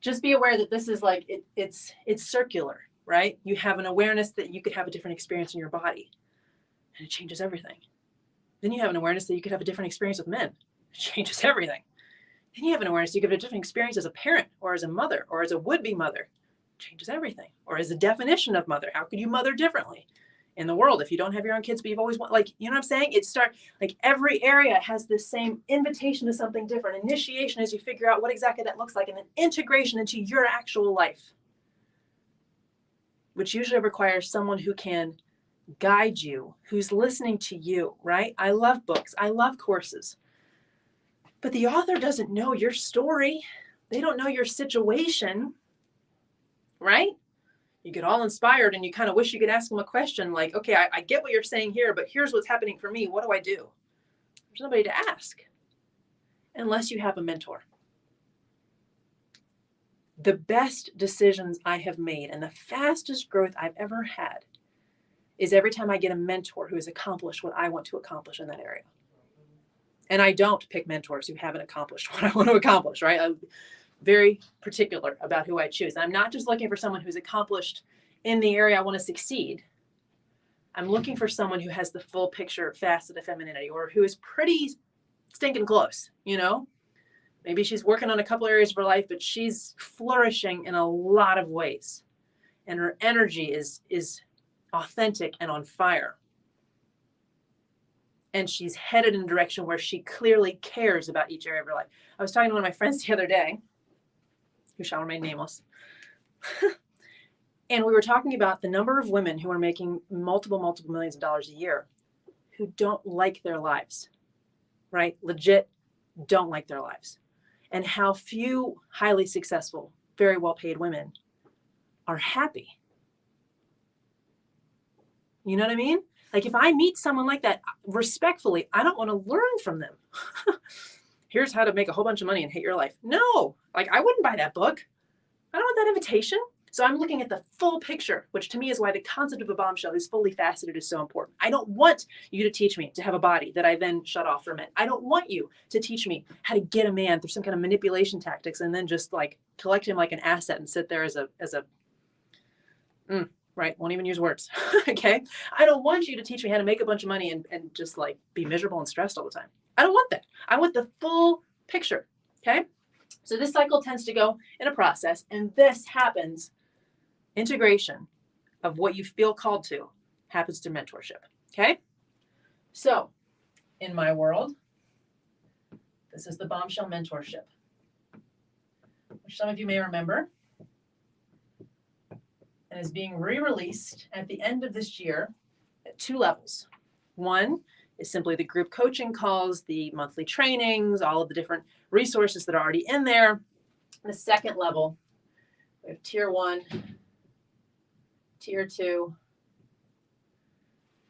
just be aware that this is it's circular, right? You have an awareness that you could have a different experience in your body, and it changes everything. Then you have an awareness that you could have a different experience with men. It changes everything. Then you have an awareness you could have a different experience as a parent or as a mother or as a would-be mother. It changes everything. Or as a definition of mother. How could you mother differently in the world if you don't have your own kids, but you've always you know what I'm saying? Every area has this same invitation to something different. Initiation as you figure out what exactly that looks like, and then integration into your actual life, which usually requires someone who can guide you, who's listening to you, right? I love books. I love courses. But the author doesn't know your story. They don't know your situation, right? You get all inspired and you kind of wish you could ask them a question like, okay, I get what you're saying here, but here's what's happening for me. What do I do? There's nobody to ask unless you have a mentor. The best decisions I have made and the fastest growth I've ever had is every time I get a mentor who has accomplished what I want to accomplish in that area. And I don't pick mentors who haven't accomplished what I want to accomplish, right? I'm very particular about who I choose. And I'm not just looking for someone who's accomplished in the area I want to succeed. I'm looking for someone who has the full picture facet of femininity, or who is pretty stinking close, you know? Maybe she's working on a couple areas of her life, but she's flourishing in a lot of ways. And her energy is authentic and on fire. And she's headed in a direction where she clearly cares about each area of her life. I was talking to one of my friends the other day, who shall remain nameless. And we were talking about the number of women who are making multiple millions of dollars a year who don't like their lives, right? Legit don't like their lives. And how few highly successful, very well-paid women are happy. You know what I mean? Like, if I meet someone like that, respectfully, I don't want to learn from them. Here's how to make a whole bunch of money and hate your life. No, like, I wouldn't buy that book. I don't want that invitation. So I'm looking at the full picture, which to me is why the concept of a bombshell who's fully faceted is so important. I don't want you to teach me to have a body that I then shut off for men. I don't want you to teach me how to get a man through some kind of manipulation tactics and then just like collect him like an asset and sit there as a right, won't even use words. Okay. I don't want you to teach me how to make a bunch of money and just like be miserable and stressed all the time. I don't want that. I want the full picture. Okay. So this cycle tends to go in a process, and this happens. Integration of what you feel called to happens through mentorship. Okay. So in my world, this is the Bombshell mentorship, which some of you may remember, and is being re-released at the end of this year at 2 levels. One is simply the group coaching calls, the monthly trainings, all of the different resources that are already in there. The second level, we have tier 1, tier 2.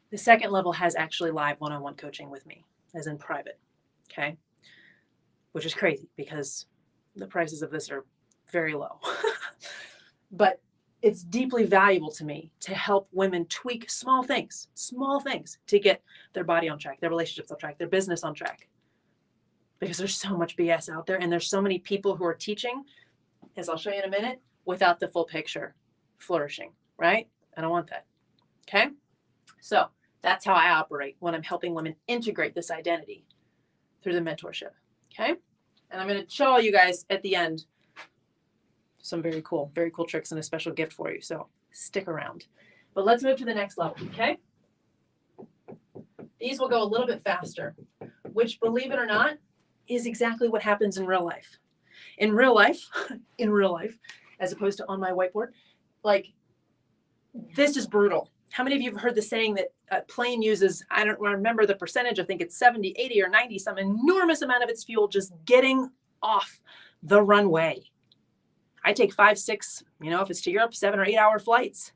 The second level has actually live one-on-one coaching with me, as in private, okay? Which is crazy because the prices of this are very low. But it's deeply valuable to me to help women tweak small things to get their body on track, their relationships on track, their business on track. Because there's so much BS out there, and there's so many people who are teaching, as I'll show you in a minute, without the full picture flourishing, right? I don't want that. Okay? So that's how I operate when I'm helping women integrate this identity through the mentorship. Okay? And I'm going to show you guys at the end some very cool tricks and a special gift for you. So stick around. But let's move to the next level. Okay? These will go a little bit faster, which, believe it or not, is exactly what happens in real life. In real life, as opposed to on my whiteboard, like, this is brutal. How many of you have heard the saying that a plane uses, I don't remember the percentage, I think it's 70, 80, or 90, some enormous amount of its fuel just getting off the runway. I take 5, 6, if it's to Europe, 7 or 8 hour flights.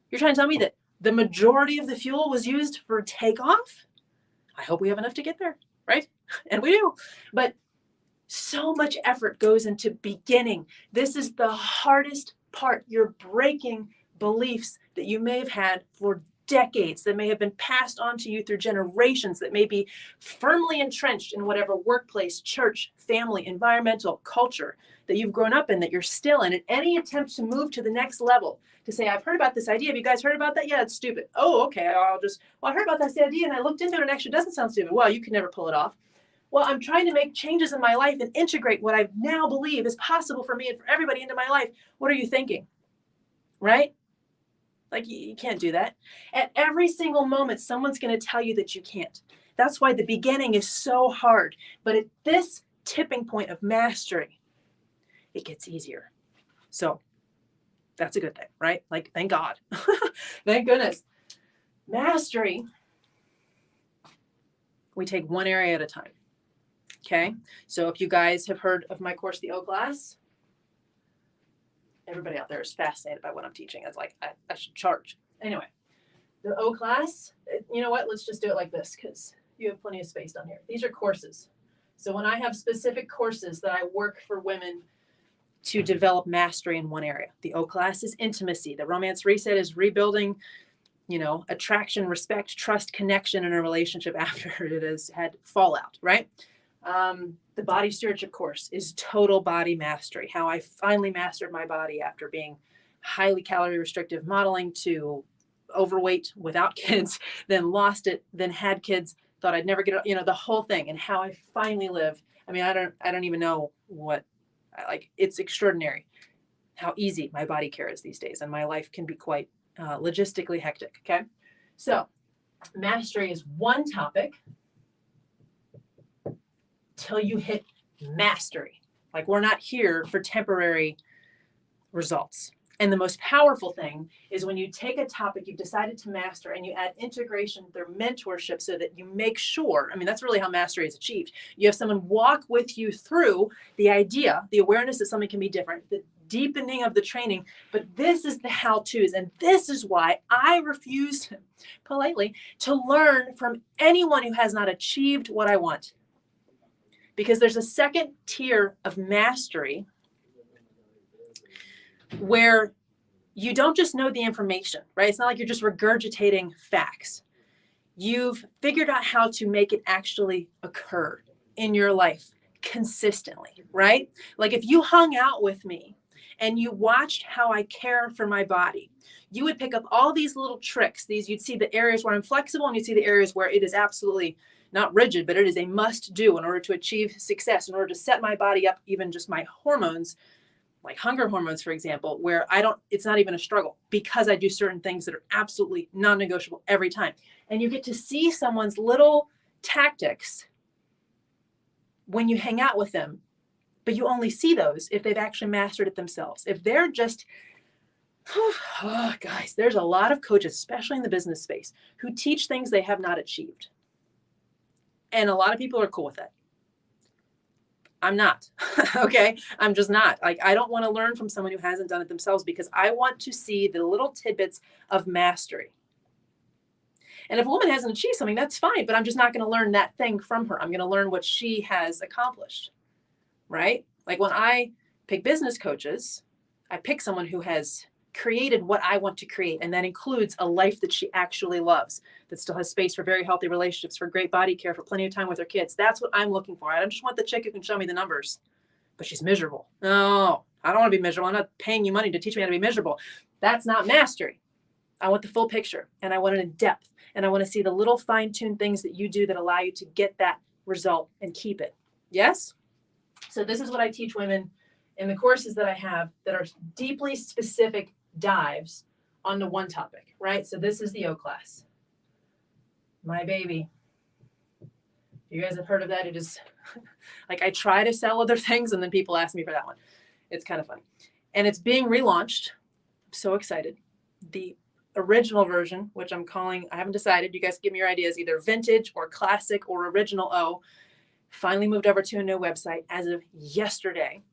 You're trying to tell me that the majority of the fuel was used for takeoff? I hope we have enough to get there, right? And we do. But so much effort goes into beginning. This is the hardest part. You're breaking beliefs that you may have had for decades, that may have been passed on to you through generations, that may be firmly entrenched in whatever workplace, church, family, environmental, culture that you've grown up in, that you're still in. And any attempt to move to the next level, to say, I've heard about this idea. Have you guys heard about that? Yeah, it's stupid. Oh, okay. I heard about this idea and I looked into it and actually doesn't sound stupid. Well, you can never pull it off. Well, I'm trying to make changes in my life and integrate what I now believe is possible for me and for everybody into my life. What are you thinking? Right? Like, you can't do that. At every single moment, someone's going to tell you that you can't. That's why the beginning is so hard. But at this tipping point of mastery, it gets easier. So that's a good thing, right? Like, thank God. Thank goodness. Mastery, we take one area at a time. Okay? So if you guys have heard of my course, The O Class, everybody out there is fascinated by what I'm teaching. It's like, I should charge. Anyway, the O Class, you know what? Let's just do it like this because you have plenty of space down here. These are courses. So when I have specific courses that I work for women to develop mastery in one area, the O Class is intimacy. The Romance Reset is rebuilding, attraction, respect, trust, connection in a relationship after it has had fallout, right? The Body Stewardship course is total body mastery, how I finally mastered my body after being highly calorie restrictive modeling to overweight without kids, then lost it, then had kids, thought I'd never get it, you know, the whole thing, and how I finally live. I mean, I don't even know what, like, it's extraordinary how easy my body care is these days, and my life can be quite logistically hectic. Okay. So mastery is one topic till you hit mastery. Like, we're not here for temporary results. And the most powerful thing is when you take a topic you've decided to master and you add integration through mentorship, so that you make sure, I mean, that's really how mastery is achieved. You have someone walk with you through the idea, the awareness that something can be different, the deepening of the training, but this is the how-tos. And this is why I refuse politely to learn from anyone who has not achieved what I want. Because there's a second tier of mastery where you don't just know the information, right? It's not like you're just regurgitating facts. You've figured out how to make it actually occur in your life consistently, right? Like, if you hung out with me and you watched how I care for my body, you would pick up all these little tricks. You'd see the areas where I'm flexible, and you'd see the areas where it is absolutely not rigid, but it is a must do in order to achieve success, in order to set my body up, even just my hormones, like hunger hormones, for example, where it's not even a struggle, because I do certain things that are absolutely non-negotiable every time. And you get to see someone's little tactics when you hang out with them, but you only see those if they've actually mastered it themselves. If they're just, oh, guys, there's a lot of coaches, especially in the business space, who teach things they have not achieved. And a lot of people are cool with it. I'm not. Okay. I'm just not. Like, I don't want to learn from someone who hasn't done it themselves, because I want to see the little tidbits of mastery. And if a woman hasn't achieved something, that's fine, but I'm just not going to learn that thing from her. I'm going to learn what she has accomplished, right? Like, when I pick business coaches, I pick someone who has created what I want to create. And that includes a life that she actually loves, that still has space for very healthy relationships, for great body care, for plenty of time with her kids. That's what I'm looking for. I don't just want the chick who can show me the numbers, but she's miserable. No, I don't want to be miserable. I'm not paying you money to teach me how to be miserable. That's not mastery. I want the full picture, and I want it in depth. And I want to see the little fine-tuned things that you do that allow you to get that result and keep it. Yes? So this is what I teach women in the courses that I have, that are deeply specific dives onto one topic, right? So this is the O class. My baby. You guys have heard of that? It is like, I try to sell other things, and then people ask me for that one. It's kind of funny. And it's being relaunched. I'm so excited. The original version, which I'm calling, I haven't decided, you guys give me your ideas, either vintage or classic or original O, finally moved over to a new website as of yesterday.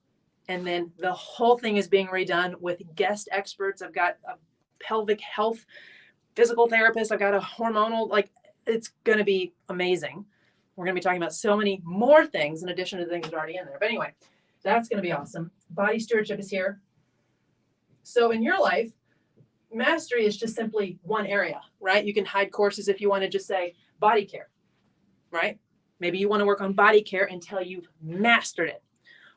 And then the whole thing is being redone with guest experts. I've got a pelvic health physical therapist. I've got a hormonal, like, it's going to be amazing. We're going to be talking about so many more things in addition to the things that are already in there. But anyway, that's going to be awesome. Body stewardship is here. So in your life, mastery is just simply one area, right? You can hide courses if you want to just say body care, right? Maybe you want to work on body care until you've mastered it.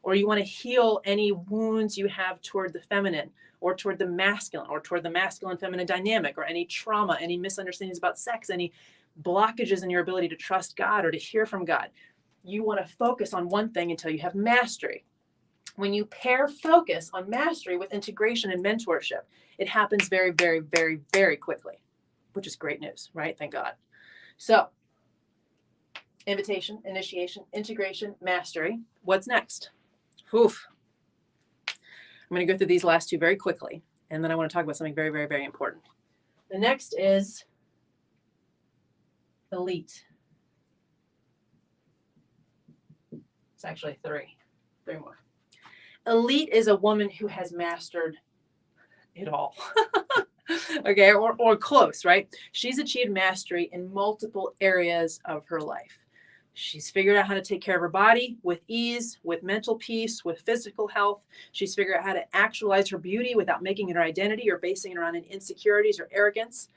Or you want to heal any wounds you have toward the feminine, or toward the masculine, or toward the masculine-feminine dynamic, or any trauma, any misunderstandings about sex, any blockages in your ability to trust God or to hear from God. You want to focus on one thing until you have mastery. When you pair focus on mastery with integration and mentorship, it happens very, very, very, very quickly, which is great news, right? Thank God. So, invitation, initiation, integration, mastery. What's next? Oof. I'm going to go through these last two very quickly, and then I want to talk about something very, very, very important. The next is elite. It's actually three more. Elite is a woman who has mastered it all. Okay, or close, right? She's achieved mastery in multiple areas of her life. She's figured out how to take care of her body with ease, with mental peace, with physical health. She's figured out how to actualize her beauty without making it her identity or basing it around insecurities or arrogance.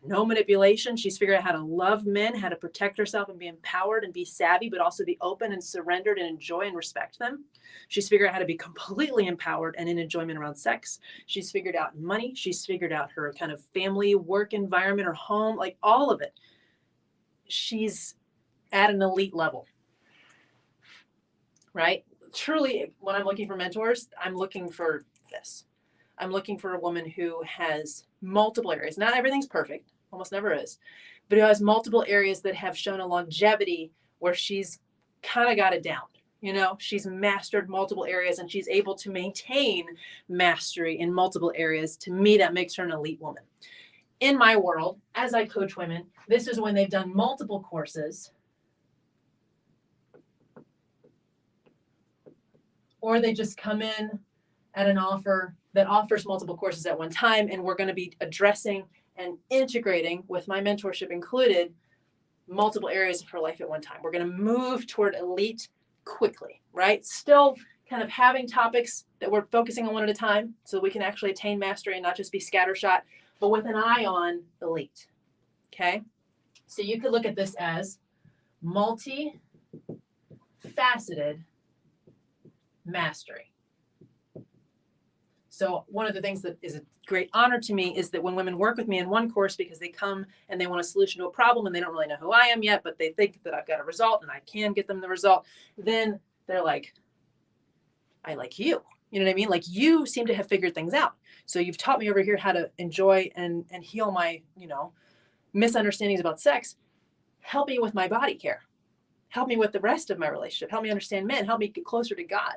no manipulation. She's figured out how to love men, how to protect herself and be empowered and be savvy, but also be open and surrendered and enjoy and respect them. She's figured out how to be completely empowered and in enjoyment around sex. She's figured out money. She's figured out her kind of family, work environment, her home, like all of it. She's at an elite level, right? Truly, when I'm looking for mentors, I'm looking for this. I'm looking for a woman who has multiple areas. Not everything's perfect, almost never is, but who has multiple areas that have shown a longevity where she's kind of got it down. You know, she's mastered multiple areas and she's able to maintain mastery in multiple areas. To me, that makes her an elite woman. In my world, as I coach women, this is when they've done multiple courses, or they just come in at an offer that offers multiple courses at one time, and we're going to be addressing and integrating, with my mentorship included, multiple areas of her life at one time. We're going to move toward elite quickly, right? Still kind of having topics that we're focusing on one at a time so we can actually attain mastery and not just be scattershot, but with an eye on elite, okay? So you could look at this as multi-faceted mastery. So one of the things that is a great honor to me is that when women work with me in one course because they come and they want a solution to a problem and they don't really know who I am yet, but they think that I've got a result and I can get them the result, then they're like, I like you. You know what I mean? Like, you seem to have figured things out. So you've taught me over here how to enjoy and heal my, misunderstandings about sex. Help me with my body care. Help me with the rest of my relationship. Help me understand men. Help me get closer to God.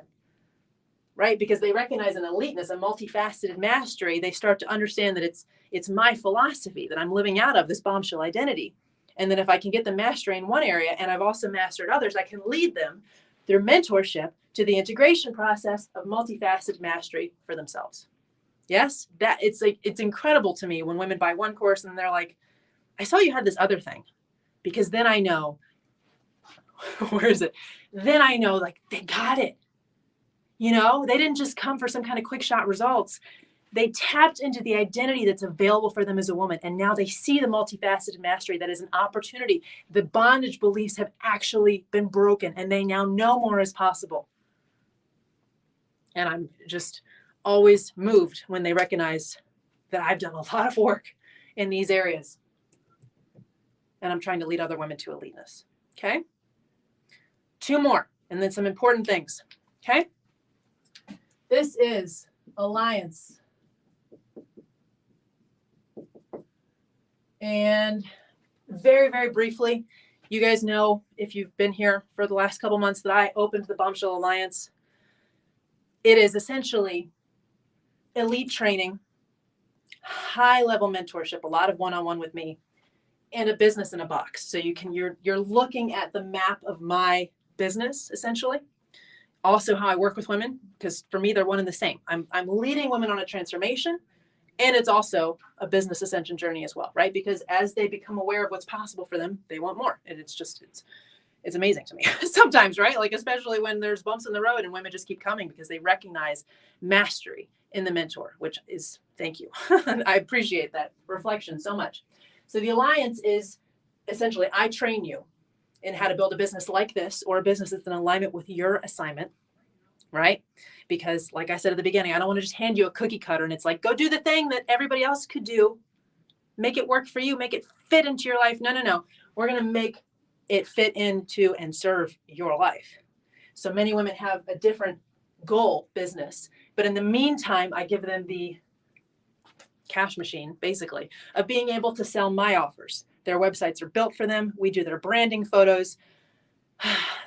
Right? Because they recognize an eliteness, a multifaceted mastery. They start to understand that it's my philosophy that I'm living out of, this bombshell identity. And then if I can get the mastery in one area and I've also mastered others, I can lead them through mentorship to the integration process of multifaceted mastery for themselves. Yes, that it's incredible to me when women buy one course and they're like, I saw you had this other thing, because then I know, where is it? Then I know, like, they got it. They didn't just come for some kind of quick shot results. They tapped into the identity that's available for them as a woman. And now they see the multifaceted mastery that is an opportunity. The bondage beliefs have actually been broken and they now know more is possible. And I'm just always moved when they recognize that I've done a lot of work in these areas. And I'm trying to lead other women to eliteness. Okay? 2 more, and then some important things. Okay? This is Alliance. And very, very briefly, you guys know, if you've been here for the last couple months, that I opened the Bombshell Alliance. It is essentially elite training, high-level mentorship, a lot of one-on-one with me, and a business in a box. So you're looking at the map of my business, essentially. Also how I work with women, because for me, they're one and the same. I'm leading women on a transformation, and it's also a business ascension journey as well, right? Because as they become aware of what's possible for them, they want more. And it's amazing to me sometimes, right? Like, especially when there's bumps in the road and women just keep coming because they recognize mastery in the mentor, which is, thank you. I appreciate that reflection so much. So the Alliance is essentially, I train you in how to build a business like this, or a business that's in alignment with your assignment, right? Because like I said at the beginning, I don't want to just hand you a cookie cutter and it's like, go do the thing that everybody else could do. Make it work for you. Make it fit into your life. No. We're going to make it fit into and serve your life. So many women have a different goal business, but in the meantime, I give them the cash machine, basically, of being able to sell my offers. Their websites are built for them. We do their branding photos.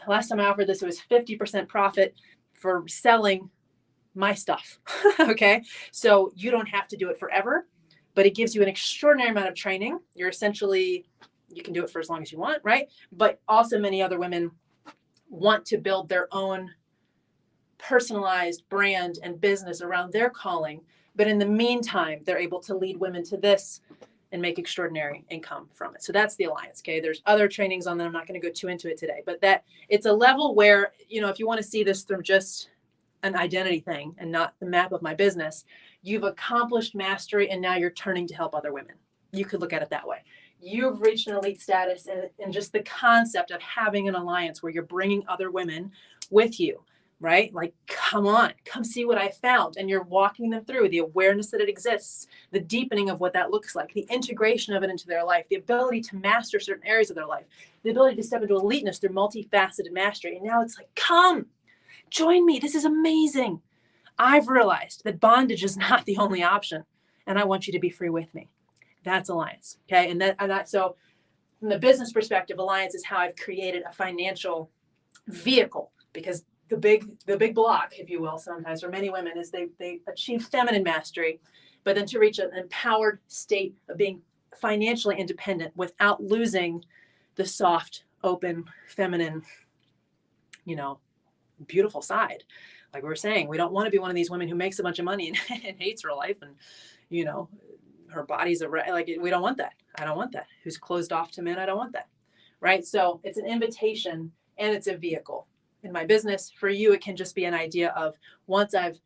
Last time I offered this, it was 50% profit for selling my stuff. Okay. So you don't have to do it forever, but it gives you an extraordinary amount of training. You can do it for as long as you want, right? But also many other women want to build their own personalized brand and business around their calling. But in the meantime, they're able to lead women to this and make extraordinary income from it. So that's the Alliance. Okay. There's other trainings on that. I'm not going to go too into it today, but that it's a level where, if you want to see this from just an identity thing and not the map of my business, you've accomplished mastery and now you're turning to help other women. You could look at it that way. You've reached an elite status, and just the concept of having an alliance where you're bringing other women with you, right? Like, come on, come see what I found. And you're walking them through the awareness that it exists, the deepening of what that looks like, the integration of it into their life, the ability to master certain areas of their life, the ability to step into eliteness through multifaceted mastery. And now it's like, come, join me. This is amazing. I've realized that bondage is not the only option, and I want you to be free with me. That's alliance. Okay. So from the business perspective, alliance is how I've created a financial vehicle, because the big block, if you will, sometimes for many women is they achieve feminine mastery, but then to reach an empowered state of being financially independent without losing the soft, open, feminine, beautiful side. Like we were saying, we don't want to be one of these women who makes a bunch of money and hates her life, and her body's like, we don't want that. I don't want that. Who's closed off to men? I don't want that. Right. So it's an invitation and it's a vehicle. In my business, for you, it can just be an idea of, once I've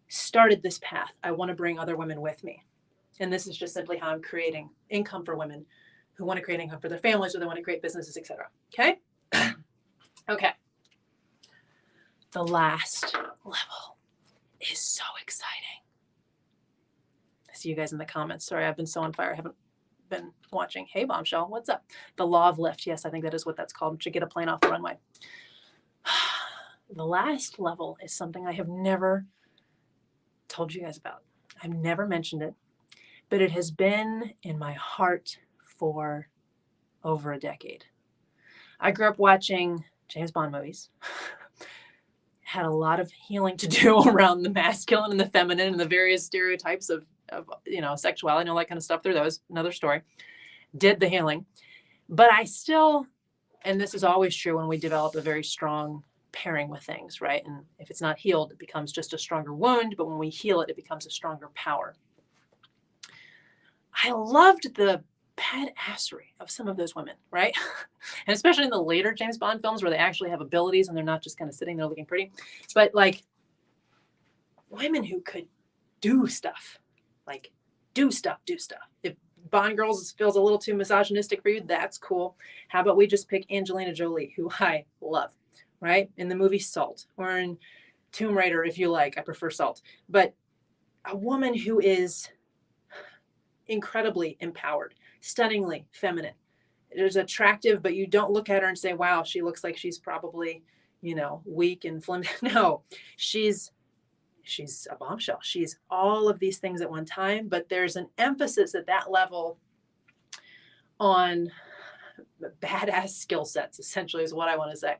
started this path, I want to bring other women with me. And this is just simply how I'm creating income for women who want to create income for their families, or they want to create businesses, etc. Okay. Okay. The last level is so exciting. I see you guys in the comments. Sorry, I've been so on fire. I haven't been watching. Hey, Bombshell, what's up? The law of lift. Yes, I think that is what that's called, to get a plane off the runway. The last level is something I have never told you guys about. I've never mentioned it, but it has been in my heart for over a decade. I grew up watching James Bond movies. Had a lot of healing to do around the masculine and the feminine and the various stereotypes of sexuality and all that kind of stuff through those. Another story. Did the healing. But I still, and this is always true when we develop a very strong pairing with things, right? And if it's not healed, it becomes just a stronger wound. But when we heal it, it becomes a stronger power. I loved the badassery of some of those women, right? And especially in the later James Bond films, where they actually have abilities and they're not just kind of sitting there looking pretty, but like women who could do stuff, like do stuff. If Bond Girls feels a little too misogynistic for you, that's cool. How about we just pick Angelina Jolie, who I love, right? In the movie Salt, or in Tomb Raider, if you like. I prefer Salt. But a woman who is incredibly empowered, stunningly feminine. It is attractive, but you don't look at her and say, wow, she looks like she's probably, weak and flimsy. No, she's a bombshell. She's all of these things at one time, but there's an emphasis at that level on badass skill sets, essentially, is what I want to say.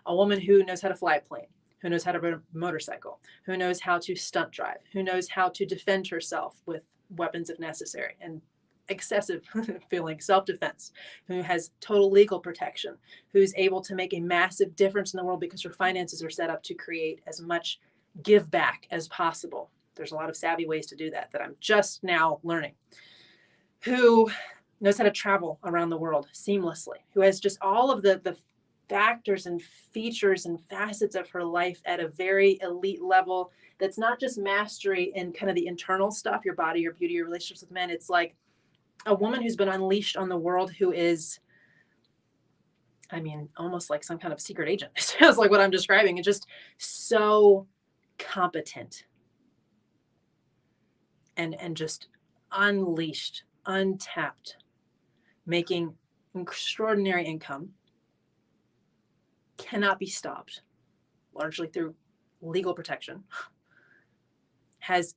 A woman who knows how to fly a plane, who knows how to ride a motorcycle, who knows how to stunt drive, who knows how to defend herself with weapons if necessary, and excessive feeling self-defense, who has total legal protection, who's able to make a massive difference in the world because her finances are set up to create as much give back as possible. There's a lot of savvy ways to do that I'm just now learning. Who knows how to travel around the world seamlessly, who has just all of the factors and features and facets of her life at a very elite level. That's not just mastery in kind of the internal stuff, your body, your beauty, your relationships with men. It's like a woman who's been unleashed on the world, who is, almost like some kind of secret agent. It sounds like what I'm describing. It's just so competent and just unleashed, untapped, making extraordinary income, cannot be stopped, largely through legal protection, has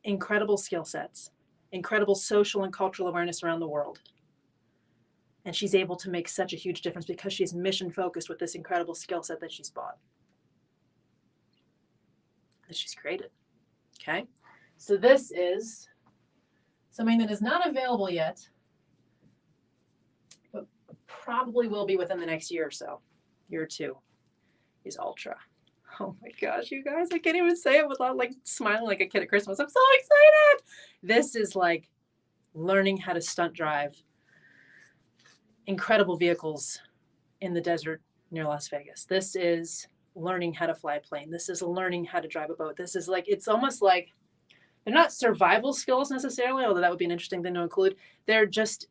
incredible skill sets, incredible social and cultural awareness around the world. And she's able to make such a huge difference because she's mission focused with this incredible skill set that she's bought, that she's created. Okay. So this is something that is not available yet, but probably will be within the next year or so, year or two, is Ultra. Oh my gosh, you guys, I can't even say it without like smiling like a kid at Christmas. I'm so excited. This is like learning how to stunt drive incredible vehicles in the desert near Las Vegas. This is learning how to fly a plane. This is learning how to drive a boat. This is like, it's almost like They're not survival skills necessarily, although that would be an interesting thing to include. They're just,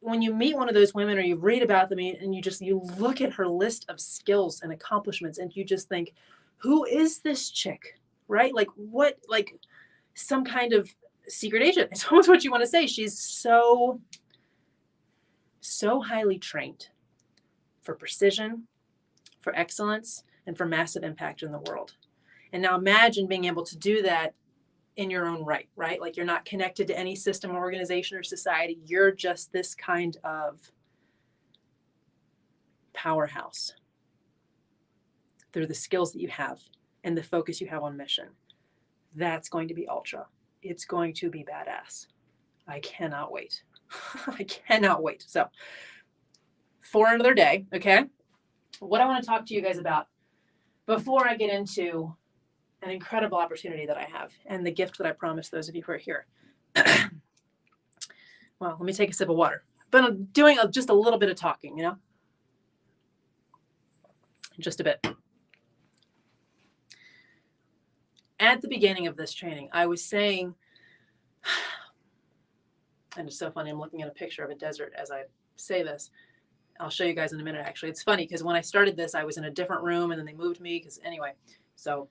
when you meet one of those women or you read about them and you look at her list of skills and accomplishments and you just think, who is this chick? Right? Like what, like some kind of secret agent. It's almost what you want to say. She's so highly trained for precision, for excellence, and for massive impact in the world. And now imagine being able to do that in your own right? Like you're not connected to any system, organization, or society. You're just this kind of powerhouse through the skills that you have and the focus you have on mission. That's going to be ultra. It's going to be badass. I cannot wait. I cannot wait. So for another day, okay? What I want to talk to you guys about before I get into an incredible opportunity that I have and the gift that I promised those of you who are here. Well, let me take a sip of water. But I'm doing just a little bit of talking, you know? Just a bit. At the beginning of this training, I was saying, and it's so funny, I'm looking at a picture of a desert as I say this. I'll show you guys in a minute, actually. It's funny because when I started this, I was in a different room and then they moved me because anyway, so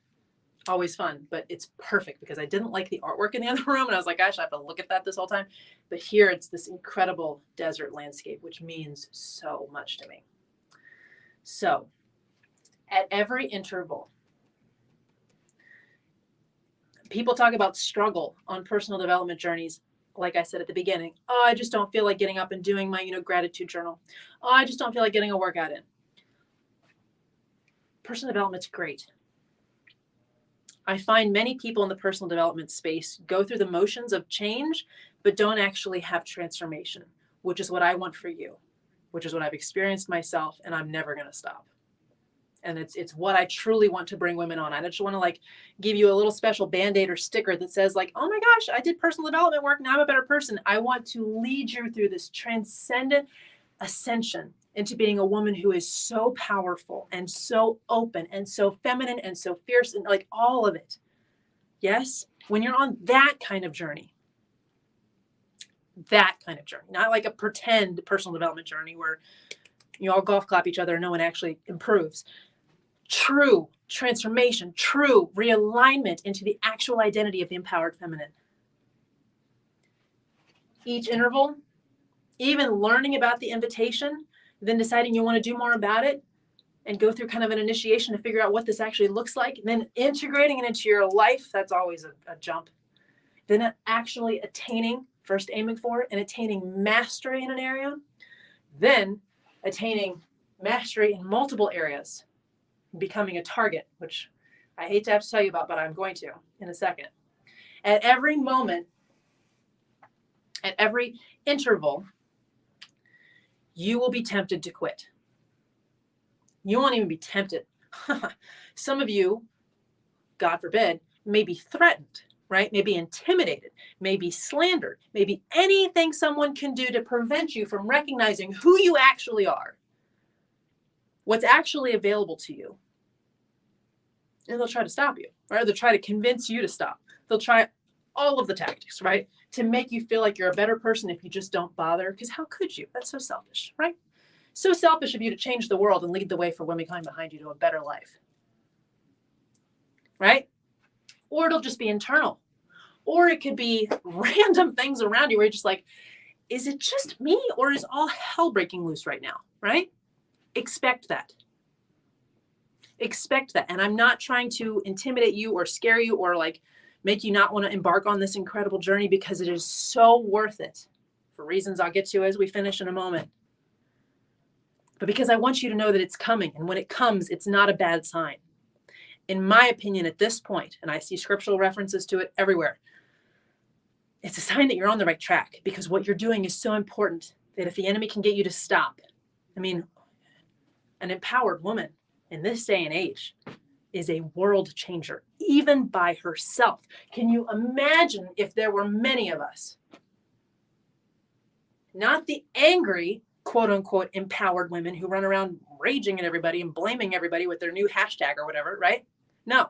always fun, but it's perfect because I didn't like the artwork in the other room and I was like, gosh, I have to look at that this whole time. But here it's this incredible desert landscape, which means so much to me. So at every interval, people talk about struggle on personal development journeys. Like I said at the beginning, oh, I just don't feel like getting up and doing my, gratitude journal. Oh, I just don't feel like getting a workout in. Personal development's great. I find many people in the personal development space go through the motions of change, but don't actually have transformation, which is what I want for you, which is what I've experienced myself, and I'm never going to stop. And it's what I truly want to bring women on. I just want to give you a little special Band-Aid or sticker that says oh my gosh, I did personal development work. Now I'm a better person. I want to lead you through this transcendent ascension into being a woman who is so powerful and so open and so feminine and so fierce and all of it. Yes. When you're on that kind of journey, not like a pretend personal development journey where you all golf clap each other and no one actually improves. True transformation, true realignment into the actual identity of the empowered feminine. Each interval, even learning about the invitation, then deciding you want to do more about it and go through kind of an initiation to figure out what this actually looks like, and then integrating it into your life, that's always a jump. Then actually first aiming for it and attaining mastery in an area, then attaining mastery in multiple areas, becoming a target, which I hate to have to tell you about, but I'm going to in a second. At every moment, at every interval, you will be tempted to quit. You won't even be tempted. Some of you, God forbid, may be threatened, right? May be intimidated, may be slandered, maybe anything someone can do to prevent you from recognizing who you actually are, what's actually available to you. And they'll try to stop you, right? They'll try to convince you to stop. They'll try all of the tactics, right? To make you feel like you're a better person if you just don't bother. Because how could you? That's so selfish, right? So selfish of you to change the world and lead the way for women coming behind you to a better life, right? Or it'll just be internal. Or it could be random things around you where you're just like, is it just me or is all hell breaking loose right now, right? Expect that. Expect that. And I'm not trying to intimidate you or scare you or make you not want to embark on this incredible journey, because it is so worth it for reasons I'll get to as we finish in a moment. But because I want you to know that it's coming. And when it comes, it's not a bad sign. In my opinion, at this point, and I see scriptural references to it everywhere, it's a sign that you're on the right track, because what you're doing is so important that if the enemy can get you to stop, an empowered woman in this day and age is a world changer, even by herself. Can you imagine if there were many of us? Not the angry, quote unquote, empowered women who run around raging at everybody and blaming everybody with their new hashtag or whatever, right? No,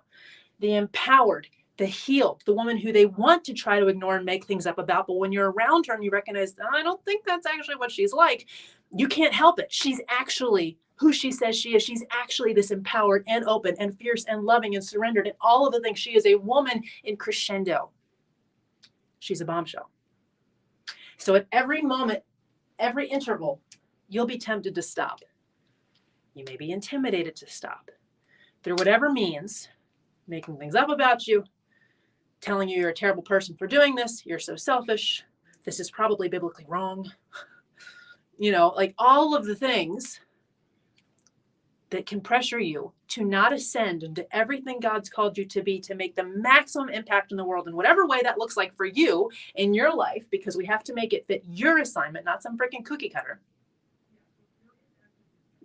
the empowered, the healed, the woman who they want to try to ignore and make things up about. But when you're around her and you recognize, oh, I don't think that's actually what she's like, you can't help it. She's actually who she says she is. She's actually this empowered and open and fierce and loving and surrendered and all of the things. She is a woman in crescendo. She's a bombshell. So at every moment, every interval, you'll be tempted to stop. You may be intimidated to stop through whatever means, making things up about you, telling you you're a terrible person for doing this, you're so selfish, this is probably biblically wrong. Like all of the things that can pressure you to not ascend into everything God's called you to be, to make the maximum impact in the world in whatever way that looks like for you in your life, because we have to make it fit your assignment, not some freaking cookie cutter.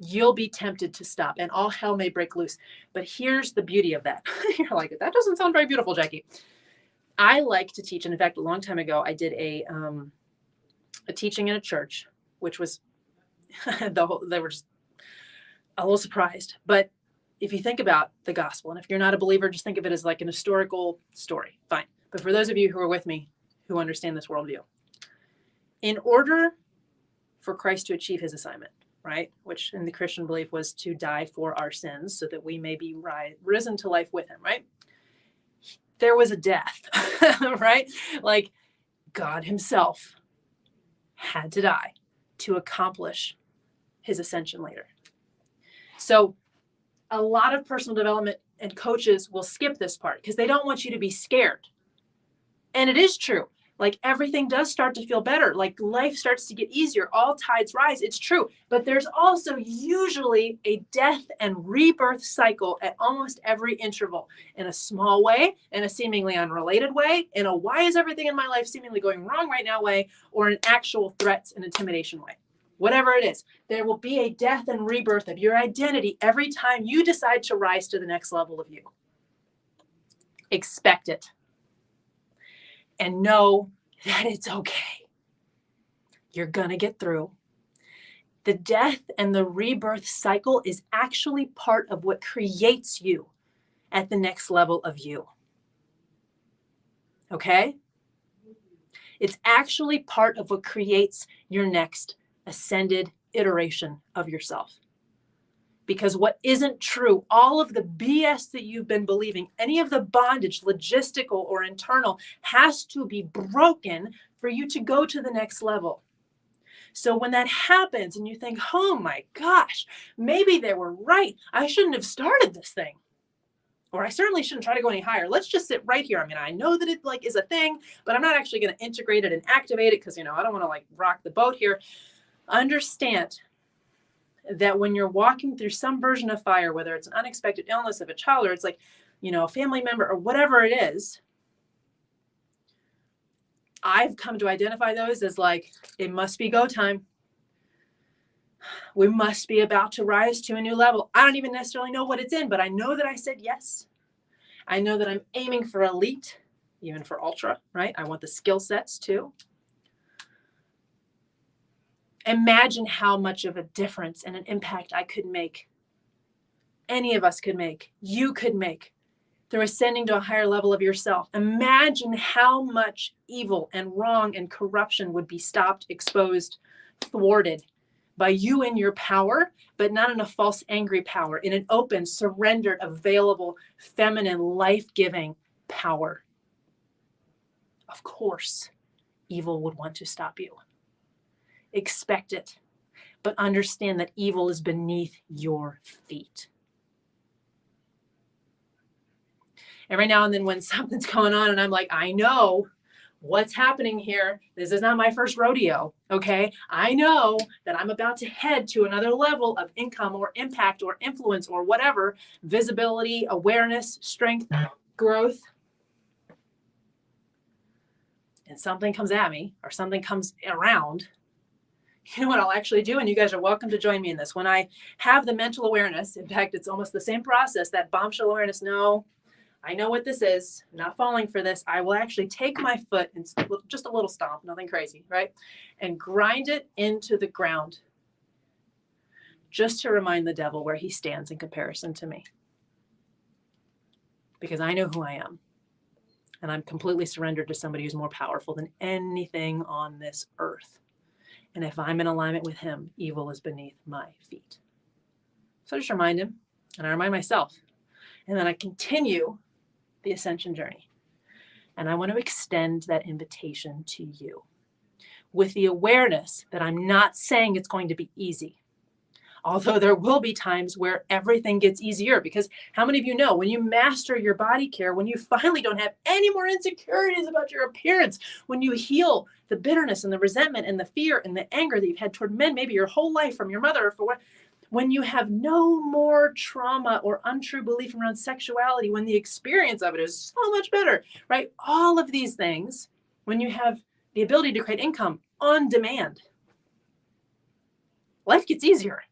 You'll be tempted to stop and all hell may break loose. But here's the beauty of that. You're like, that doesn't sound very beautiful, Jackie. I like to teach. And in fact, a long time ago, I did a teaching in a church, which was, they were just a little surprised. But if you think about the gospel, and if you're not a believer, just think of it as like an historical story. Fine. But for those of you who are with me, who understand this worldview, in order for Christ to achieve his assignment, right, which in the Christian belief was to die for our sins so that we may be risen to life with him, right? There was a death, right? Like God himself had to die to accomplish his ascension later. So a lot of personal development and coaches will skip this part because they don't want you to be scared. And it is true. Like everything does start to feel better. Like life starts to get easier. All tides rise. It's true. But there's also usually a death and rebirth cycle at almost every interval, in a small way, in a seemingly unrelated way, in a why is everything in my life seemingly going wrong right now way, or an actual threats and intimidation way. Whatever it is, there will be a death and rebirth of your identity every time you decide to rise to the next level of you. Expect it. And know that it's okay. You're going to get through. The death and the rebirth cycle is actually part of what creates you at the next level of you. Okay? It's actually part of what creates your next ascended iteration of yourself. Because what isn't true, all of the BS that you've been believing, any of the bondage, logistical or internal, has to be broken for you to go to the next level. So when that happens and you think, oh my gosh, maybe they were right. I shouldn't have started this thing. Or I certainly shouldn't try to go any higher. Let's just sit right here. I mean, I know that it is a thing, but I'm not actually going to integrate it and activate it because, I don't want to rock the boat here. Understand that when you're walking through some version of fire, whether it's an unexpected illness of a child, or it's a family member or whatever it is, I've come to identify those as it must be go time. We must be about to rise to a new level. I don't even necessarily know what it's in, but I know that I said yes. I know that I'm aiming for elite, even for ultra, right? I want the skill sets too. Imagine how much of a difference and an impact I could make. Any of us could make. You could make through ascending to a higher level of yourself. Imagine how much evil and wrong and corruption would be stopped, exposed, thwarted by you in your power, but not in a false, angry power, in an open, surrendered, available, feminine, life-giving power. Of course, evil would want to stop you. Expect it, but understand that evil is beneath your feet. Every now and then when something's going on and I'm like, I know what's happening here. This is not my first rodeo, okay? I know that I'm about to head to another level of income or impact or influence or whatever, visibility, awareness, strength, growth. And something comes at me or something comes around. You know what I'll actually do? And you guys are welcome to join me in this. When I have the mental awareness, in fact, it's almost the same process, that bombshell awareness. No, I know what this is. I'm not falling for this. I will actually take my foot and just a little stomp, nothing crazy, right? And grind it into the ground just to remind the devil where he stands in comparison to me. Because I know who I am. And I'm completely surrendered to somebody who's more powerful than anything on this earth. And if I'm in alignment with him, evil is beneath my feet. So I just remind him, and I remind myself. And then I continue the ascension journey. And I want to extend that invitation to you with the awareness that I'm not saying it's going to be easy. Although there will be times where everything gets easier, because how many of you know when you master your body care, when you finally don't have any more insecurities about your appearance, when you heal the bitterness and the resentment and the fear and the anger that you've had toward men, maybe your whole life from your mother or for what, when you have no more trauma or untrue belief around sexuality, when the experience of it is so much better, right? All of these things, when you have the ability to create income on demand, life gets easier.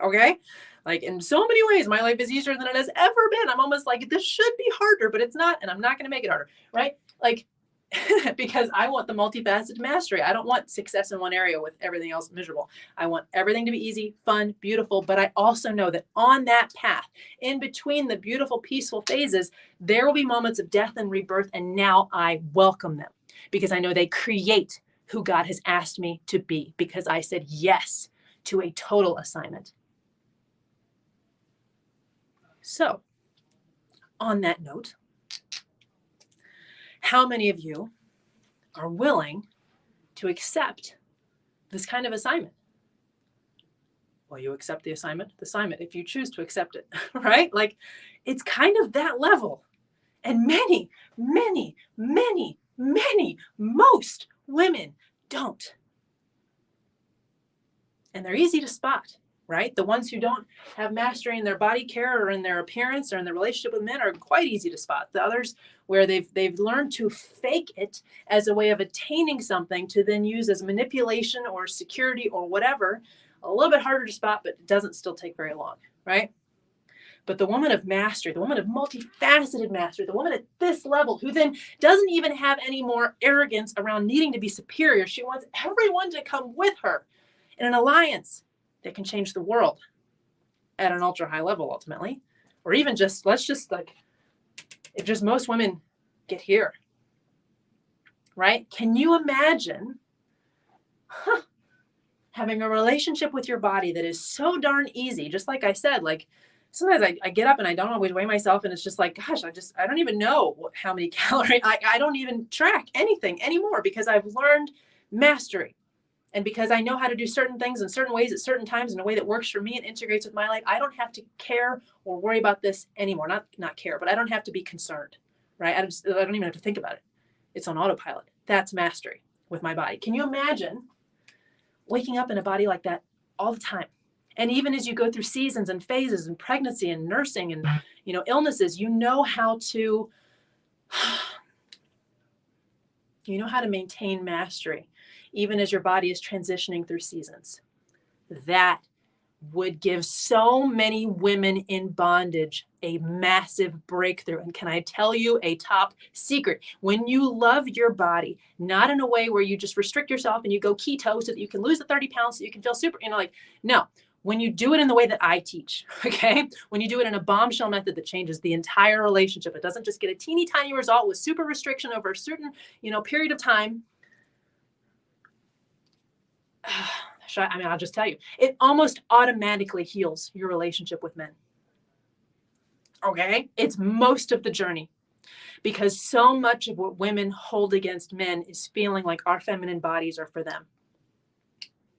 Okay? Like in so many ways, my life is easier than it has ever been. I'm almost like, this should be harder, but it's not, and I'm not going to make it harder, right? Like, because I want the multifaceted mastery. I don't want success in one area with everything else miserable. I want everything to be easy, fun, beautiful, but I also know that on that path, in between the beautiful, peaceful phases, there will be moments of death and rebirth, and now I welcome them because I know they create who God has asked me to be, because I said yes to a total assignment. So, on that note, how many of you are willing to accept this kind of assignment? Well, you accept the assignment, if you choose to accept it, right? Like, it's kind of that level. And many, many, many, many, most women don't. And they're easy to spot, right? The ones who don't have mastery in their body care or in their appearance or in their relationship with men are quite easy to spot. The others, where they've learned to fake it as a way of attaining something to then use as manipulation or security or whatever, a little bit harder to spot, but it doesn't still take very long, right? But the woman of mastery, the woman of multifaceted mastery, the woman at this level who then doesn't even have any more arrogance around needing to be superior. She wants everyone to come with her in an alliance that can change the world at an ultra high level, ultimately. Or even just, let's just like, if just most women get here, right? Can you imagine having a relationship with your body that is so darn easy? Just like I said, like sometimes I get up and I don't always weigh myself, and it's just like, gosh, I don't even know how many calories, I don't even track anything anymore because I've learned mastery. And because I know how to do certain things in certain ways at certain times in a way that works for me and integrates with my life, I don't have to care or worry about this anymore. Not care, but I don't have to be concerned, right? I don't even have to think about it. It's on autopilot. That's mastery with my body. Can you imagine waking up in a body like that all the time? And even as you go through seasons and phases and pregnancy and nursing and, illnesses, you know how to maintain mastery even as your body is transitioning through seasons. That would give so many women in bondage a massive breakthrough. And can I tell you a top secret? When you love your body, not in a way where you just restrict yourself and you go keto so that you can lose the 30 pounds so you can feel super, no. When you do it in the way that I teach, okay? When you do it in a bombshell method that changes the entire relationship, it doesn't just get a teeny tiny result with super restriction over a certain, period of time. I'll just tell you, it almost automatically heals your relationship with men. Okay? It's most of the journey, because so much of what women hold against men is feeling like our feminine bodies are for them.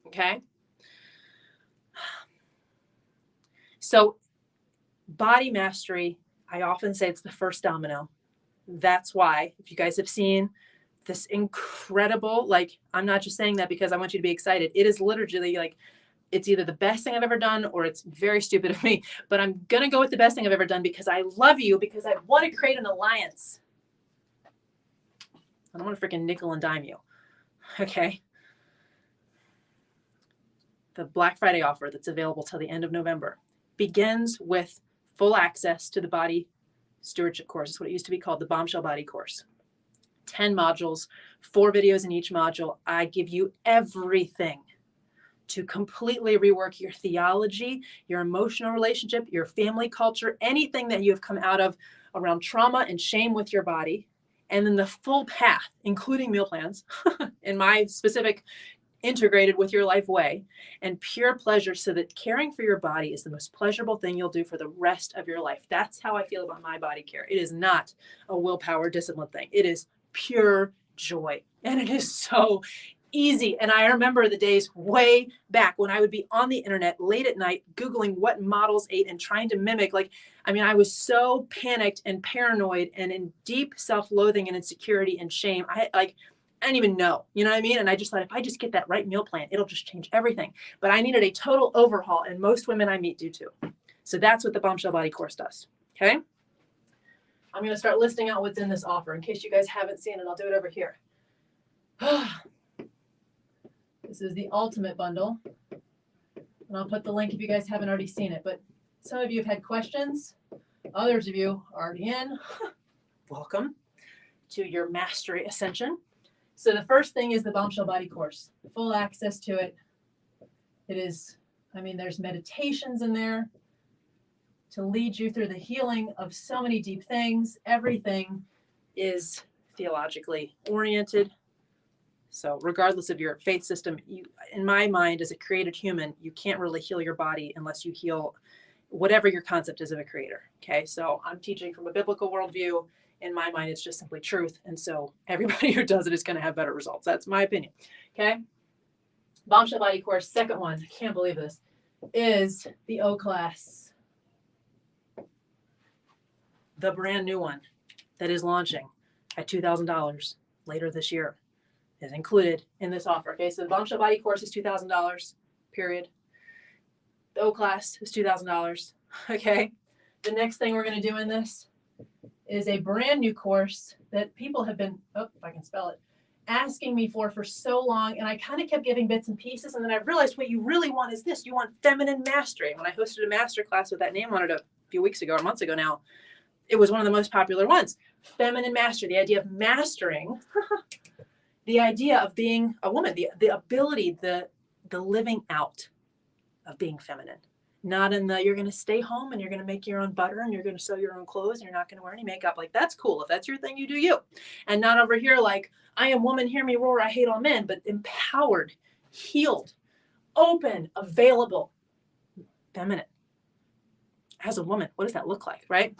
Okay? So body mastery, I often say it's the first domino. That's why, if you guys have seen this incredible, I'm not just saying that because I want you to be excited. It is literally it's either the best thing I've ever done or it's very stupid of me, but I'm going to go with the best thing I've ever done because I love you, because I want to create an alliance. I don't want to freaking nickel and dime you. Okay. The Black Friday offer that's available till the end of November begins with full access to the body stewardship course. It's what it used to be called, the Bombshell Body Course. 10 modules, 4 videos in each module. I give you everything to completely rework your theology, your emotional relationship, your family culture, anything that you have come out of around trauma and shame with your body, and then the full path, including meal plans, in my specific integrated with your life way, and pure pleasure, so that caring for your body is the most pleasurable thing you'll do for the rest of your life. That's how I feel about my body care. It is not a willpower discipline thing. It is pure joy. And it is so easy. And I remember the days way back when I would be on the internet late at night, Googling what models ate and trying to mimic. I was so panicked and paranoid and in deep self-loathing and insecurity and shame. I didn't even know, you know what I mean? And I just thought, if I just get that right meal plan, it'll just change everything. But I needed a total overhaul, and most women I meet do too. So that's what the Bombshell Body Course does, okay? I'm going to start listing out what's in this offer. In case you guys haven't seen it, I'll do it over here. This is the ultimate bundle. And I'll put the link if you guys haven't already seen it. But some of you have had questions. Others of you are already in. Welcome to your Mastery Ascension. So the first thing is the Bombshell Body Course. Full access to it. It is, there's meditations in there to lead you through the healing of so many deep things. Everything is theologically oriented. So regardless of your faith system, in my mind, as a created human, you can't really heal your body unless you heal whatever your concept is of a creator. Okay, so I'm teaching from a biblical worldview. In my mind, it's just simply truth. And so everybody who does it is going to have better results. That's my opinion. Okay. Bombshell Body Course, second one, I can't believe this, is the O class. The brand new one that is launching at $2,000 later this year is included in this offer. Okay. So the Bombshell Body Course is $2,000, period. The O class is $2,000. Okay. The next thing we're going to do in this is a brand new course that people have been, if I can spell it, asking me for so long. And I kind of kept giving bits and pieces. And then I realized what you really want is this. You want feminine mastery. When I hosted a master class with that name on it a few weeks ago, or months ago now, it was one of the most popular ones. Feminine mastery, the idea of mastering, the idea of being a woman, the ability, the living out of being feminine. Not in the, you're going to stay home and you're going to make your own butter and you're going to sew your own clothes and you're not going to wear any makeup. That's cool. If that's your thing, you do you. And not over here I am woman, hear me roar, I hate all men, but empowered, healed, open, available, feminine. As a woman, what does that look like, right?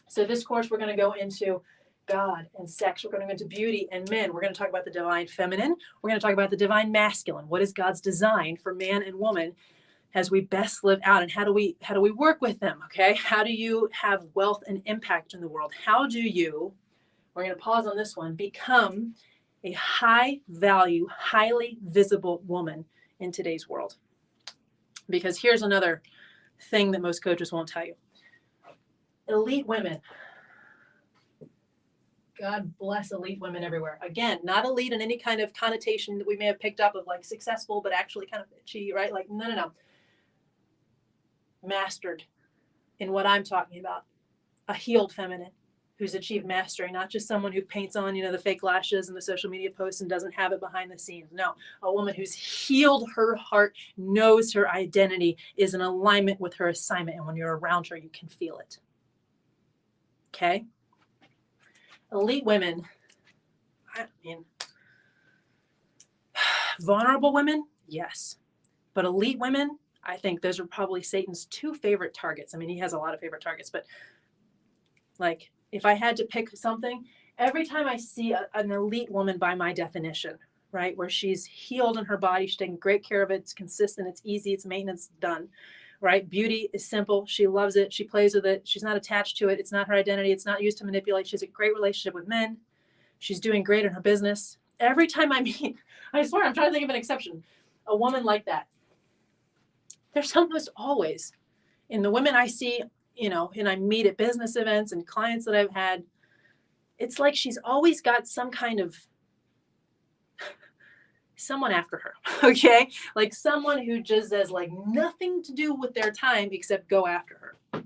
So this course, we're going to go into God and sex. We're going to go into beauty and men. We're going to talk about the divine feminine. We're going to talk about the divine masculine. What is God's design for man and woman as we best live out, and how do we work with them? Okay. How do you have wealth and impact in the world? How do you, we're going to pause on this one, become a high value, highly visible woman in today's world? Because here's another thing that most coaches won't tell you. Elite women. God bless elite women everywhere. Again, not elite in any kind of connotation that we may have picked up of successful, but actually kind of bitchy, right? No. Mastered in what I'm talking about. A healed feminine who's achieved mastery, not just someone who paints on, the fake lashes and the social media posts and doesn't have it behind the scenes. No, a woman who's healed her heart, knows her identity, is in alignment with her assignment. And when you're around her, you can feel it. Okay. Elite women, vulnerable women, yes. But elite women, I think those are probably Satan's two favorite targets. He has a lot of favorite targets, but if I had to pick something, every time I see an elite woman by my definition, right, where she's healed in her body, she's taking great care of it, it's consistent, it's easy, it's maintenance, done, right? Beauty is simple. She loves it. She plays with it. She's not attached to it. It's not her identity. It's not used to manipulate. She has a great relationship with men. She's doing great in her business. Every time I meet, I swear, I'm trying to think of an exception, a woman like that. There's almost always, in the women I see, and I meet at business events and clients that I've had, it's like she's always got some kind of someone after her, okay? Someone who just has nothing to do with their time except go after her.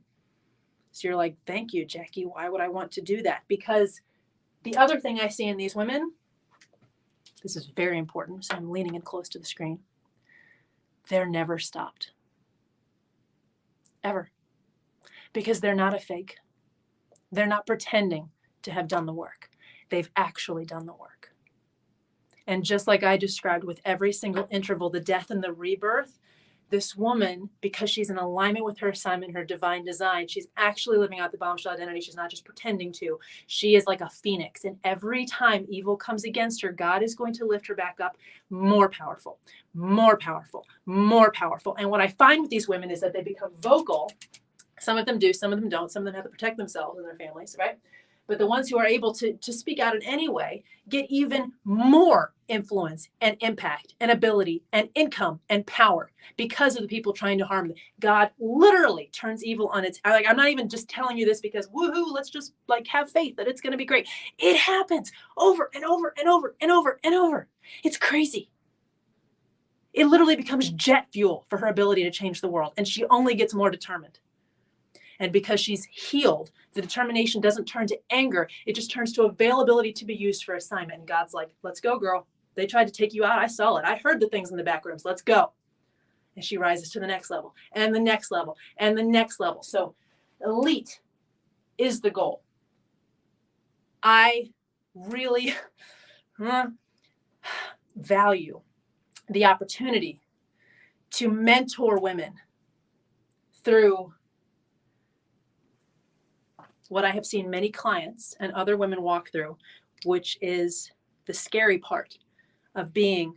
So you're like, thank you, Jackie. Why would I want to do that? Because the other thing I see in these women, this is very important, so I'm leaning in close to the screen, they're never stopped. Ever. Because they're not a fake. They're not pretending to have done the work. They've actually done the work. And just like I described with every single interval, the death and the rebirth, this woman, because she's in alignment with her assignment, her divine design, she's actually living out the bombshell identity. She's not just pretending to. She is like a phoenix. And every time evil comes against her, God is going to lift her back up more powerful, more powerful, more powerful. And what I find with these women is that they become vocal. Some of them do, some of them don't. Some of them have to protect themselves and their families, right? But the ones who are able to speak out in any way get even more influence and impact and ability and income and power because of the people trying to harm them. God literally turns evil on its, like, I'm not even just telling you this because woohoo, let's just like have faith that it's going to be great. It happens over and over and over and over and over. It's crazy. It literally becomes jet fuel for her ability to change the world. And she only gets more determined. And because she's healed, the determination doesn't turn to anger. It just turns to availability to be used for assignment. And God's like, let's go, girl. They tried to take you out. I saw it. I heard the things in the back rooms. Let's go. And she rises to the next level and the next level and the next level. So elite is the goal. I really value the opportunity to mentor women through what I have seen many clients and other women walk through, which is the scary part of being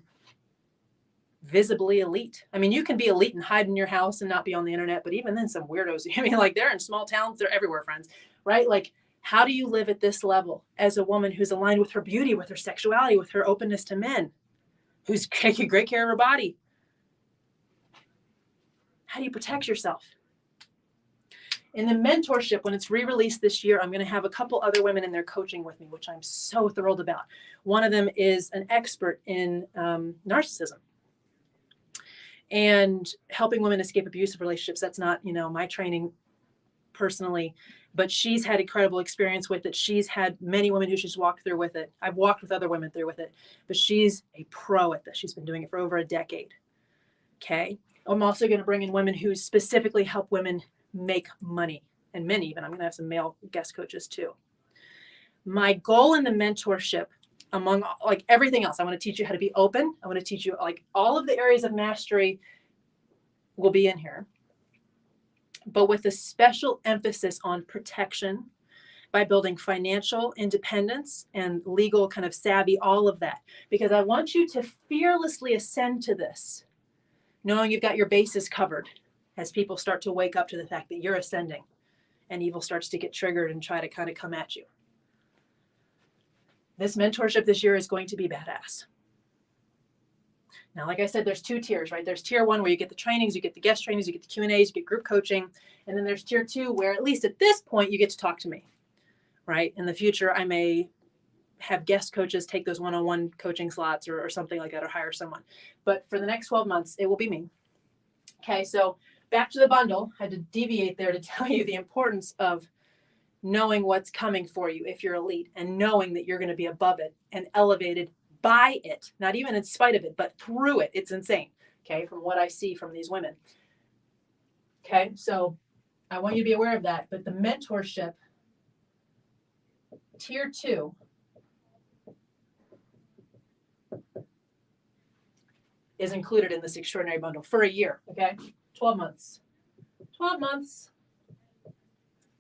visibly elite. I mean, you can be elite and hide in your house and not be on the internet, but even then some weirdos, I mean, like they're in small towns, they're everywhere, friends, right? Like, how do you live at this level as a woman who's aligned with her beauty, with her sexuality, with her openness to men, who's taking great care of her body? How do you protect yourself? In the mentorship, when it's re-released this year, I'm going to have a couple other women in there coaching with me, which I'm so thrilled about. One of them is an expert in narcissism and helping women escape abusive relationships. That's not, my training personally, but she's had incredible experience with it. She's had many women who she's walked through with it. I've walked with other women through with it, but she's a pro at this. She's been doing it for over a decade. Okay. I'm also going to bring in women who specifically help women make money, and men even. I'm going to have some male guest coaches too. My goal in the mentorship, among like everything else, I want to teach you how to be open. I want to teach you like all of the areas of mastery will be in here, but with a special emphasis on protection by building financial independence and legal kind of savvy, all of that, because I want you to fearlessly ascend to this, knowing you've got your bases covered as people start to wake up to the fact that you're ascending and evil starts to get triggered and try to kind of come at you. This mentorship this year is going to be badass. Now, like I said, there's two tiers, right? There's tier one where you get the trainings, you get the guest trainings, you get the Q&As, you get group coaching. And then there's tier two where at least at this point, you get to talk to me, right? In the future, I may have guest coaches take those one-on-one coaching slots or something like that, or hire someone. But for the next 12 months, it will be me. Okay, so back to the bundle. I had to deviate there to tell you the importance of knowing what's coming for you if you're elite, and knowing that you're going to be above it and elevated by it, not even in spite of it, but through it. It's insane, okay, from what I see from these women. Okay, so I want you to be aware of that. But the mentorship, tier two, is included in this extraordinary bundle for a year, okay? 12 months. 12 months.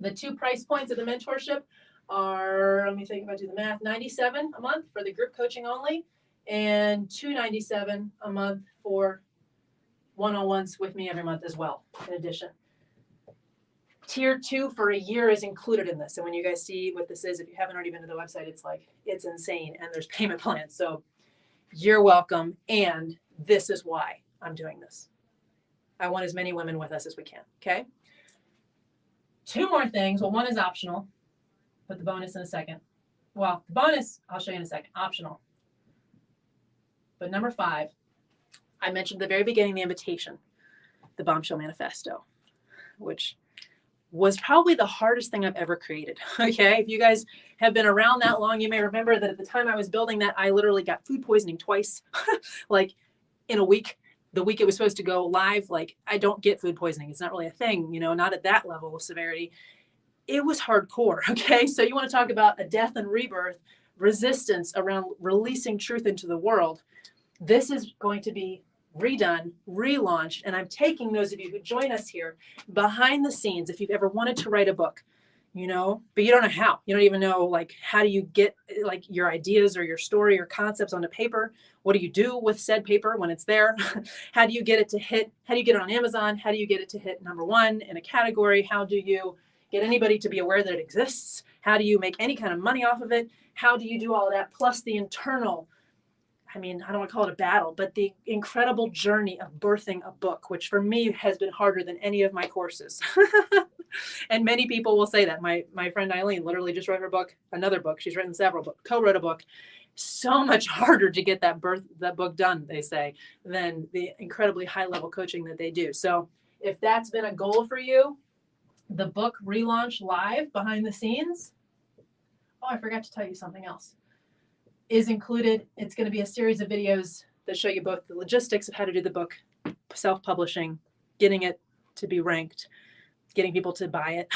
The two price points of the mentorship are, let me think if I do the math, $97 a month for the group coaching only, and $297 a month for one-on-ones with me every month as well, in addition. Tier two for a year is included in this. And when you guys see what this is, if you haven't already been to the website, it's like, it's insane. And there's payment plans. So you're welcome. And this is why I'm doing this. I want as many women with us as we can. Okay. Two more things. Well, one is optional. Put the bonus in a second. Well, the bonus, I'll show you in a second. Optional. But number 5, I mentioned at the very beginning, the invitation, the Bombshell Manifesto, which was probably the hardest thing I've ever created. Okay. If you guys have been around that long, you may remember that at the time I was building that, I literally got food poisoning twice, like in a week. The week it was supposed to go live, like I don't get food poisoning. It's not really a thing, not at that level of severity. it was hardcore. Okay. So you want to talk about a death and rebirth, resistance around releasing truth into the world. This is going to be redone, relaunched, and I'm taking those of you who join us here behind the scenes. If you've ever wanted to write a book, but you don't know how, you don't even know, like, how do you get like your ideas or your story or concepts onto paper? What do you do with said paper when it's there? How do you get it to hit? How do you get it on Amazon? How do you get it to hit #1 in a category? How do you get anybody to be aware that it exists? How do you make any kind of money off of it? How do you do all of that? Plus the internal, I don't want to call it a battle, but the incredible journey of birthing a book, which for me has been harder than any of my courses. And many people will say that. My friend Eileen literally just wrote her book, another book. She's written several books, co-wrote a book. So much harder to get that book done, they say, than the incredibly high level coaching that they do. So if that's been a goal for you, the book relaunch live behind the scenes. Oh, I forgot to tell you something else. Is included. It's going to be a series of videos that show you both the logistics of how to do the book, self-publishing, getting it to be ranked, getting people to buy it,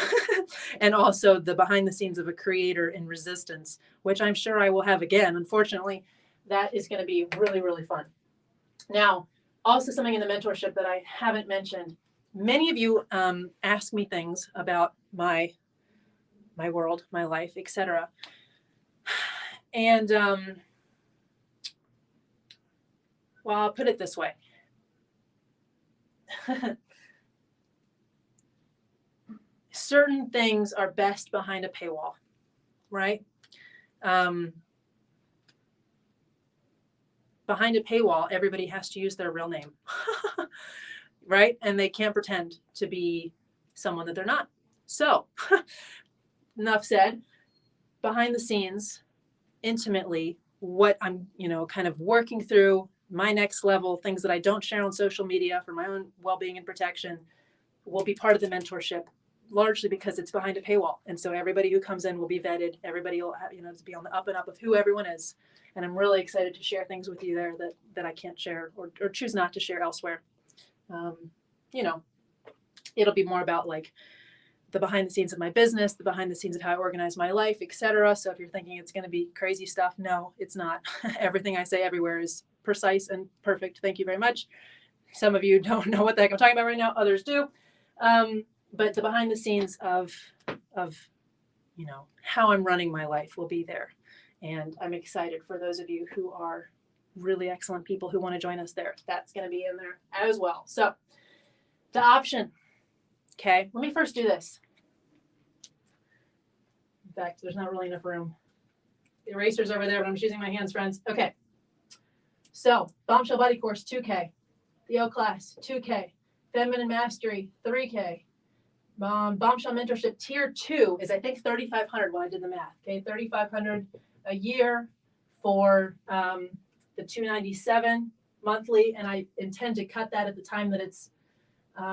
and also the behind the scenes of a creator in resistance, which I'm sure I will have again. Unfortunately, that is going to be really, really fun. Now, also something in the mentorship that I haven't mentioned. Many of you ask me things about my world, my life, etc. And well, I'll put it this way. Certain things are best behind a paywall, right? Behind a paywall, everybody has to use their real name, right? And they can't pretend to be someone that they're not. So, enough said. Behind the scenes, intimately, what I'm, kind of working through, my next level, things that I don't share on social media for my own well-being and protection, will be part of the mentorship, largely because it's behind a paywall. And so everybody who comes in will be vetted. Everybody will have, to be on the up and up of who everyone is. And I'm really excited to share things with you there that I can't share or choose not to share elsewhere. It'll be more about like the behind the scenes of my business, the behind the scenes of how I organize my life, etc. So if you're thinking it's going to be crazy stuff, no, it's not. Everything I say everywhere is precise and perfect. Thank you very much. Some of you don't know what the heck I'm talking about right now. Others do. But the behind the scenes of how I'm running my life will be there. And I'm excited for those of you who are really excellent people who want to join us there. That's going to be in there as well. So the option. Okay, let me first do this. In fact, there's not really enough room. The eraser's over there, but I'm just using my hands, friends. Okay. So, Bombshell Body Course, 2K. The O Class, 2K. Feminine Mastery, 3K. Bombshell Mentorship Tier 2 is, I think, $3,500 when I did the math. Okay, $3,500 a year for the $297 monthly, and I intend to cut that at the time that it's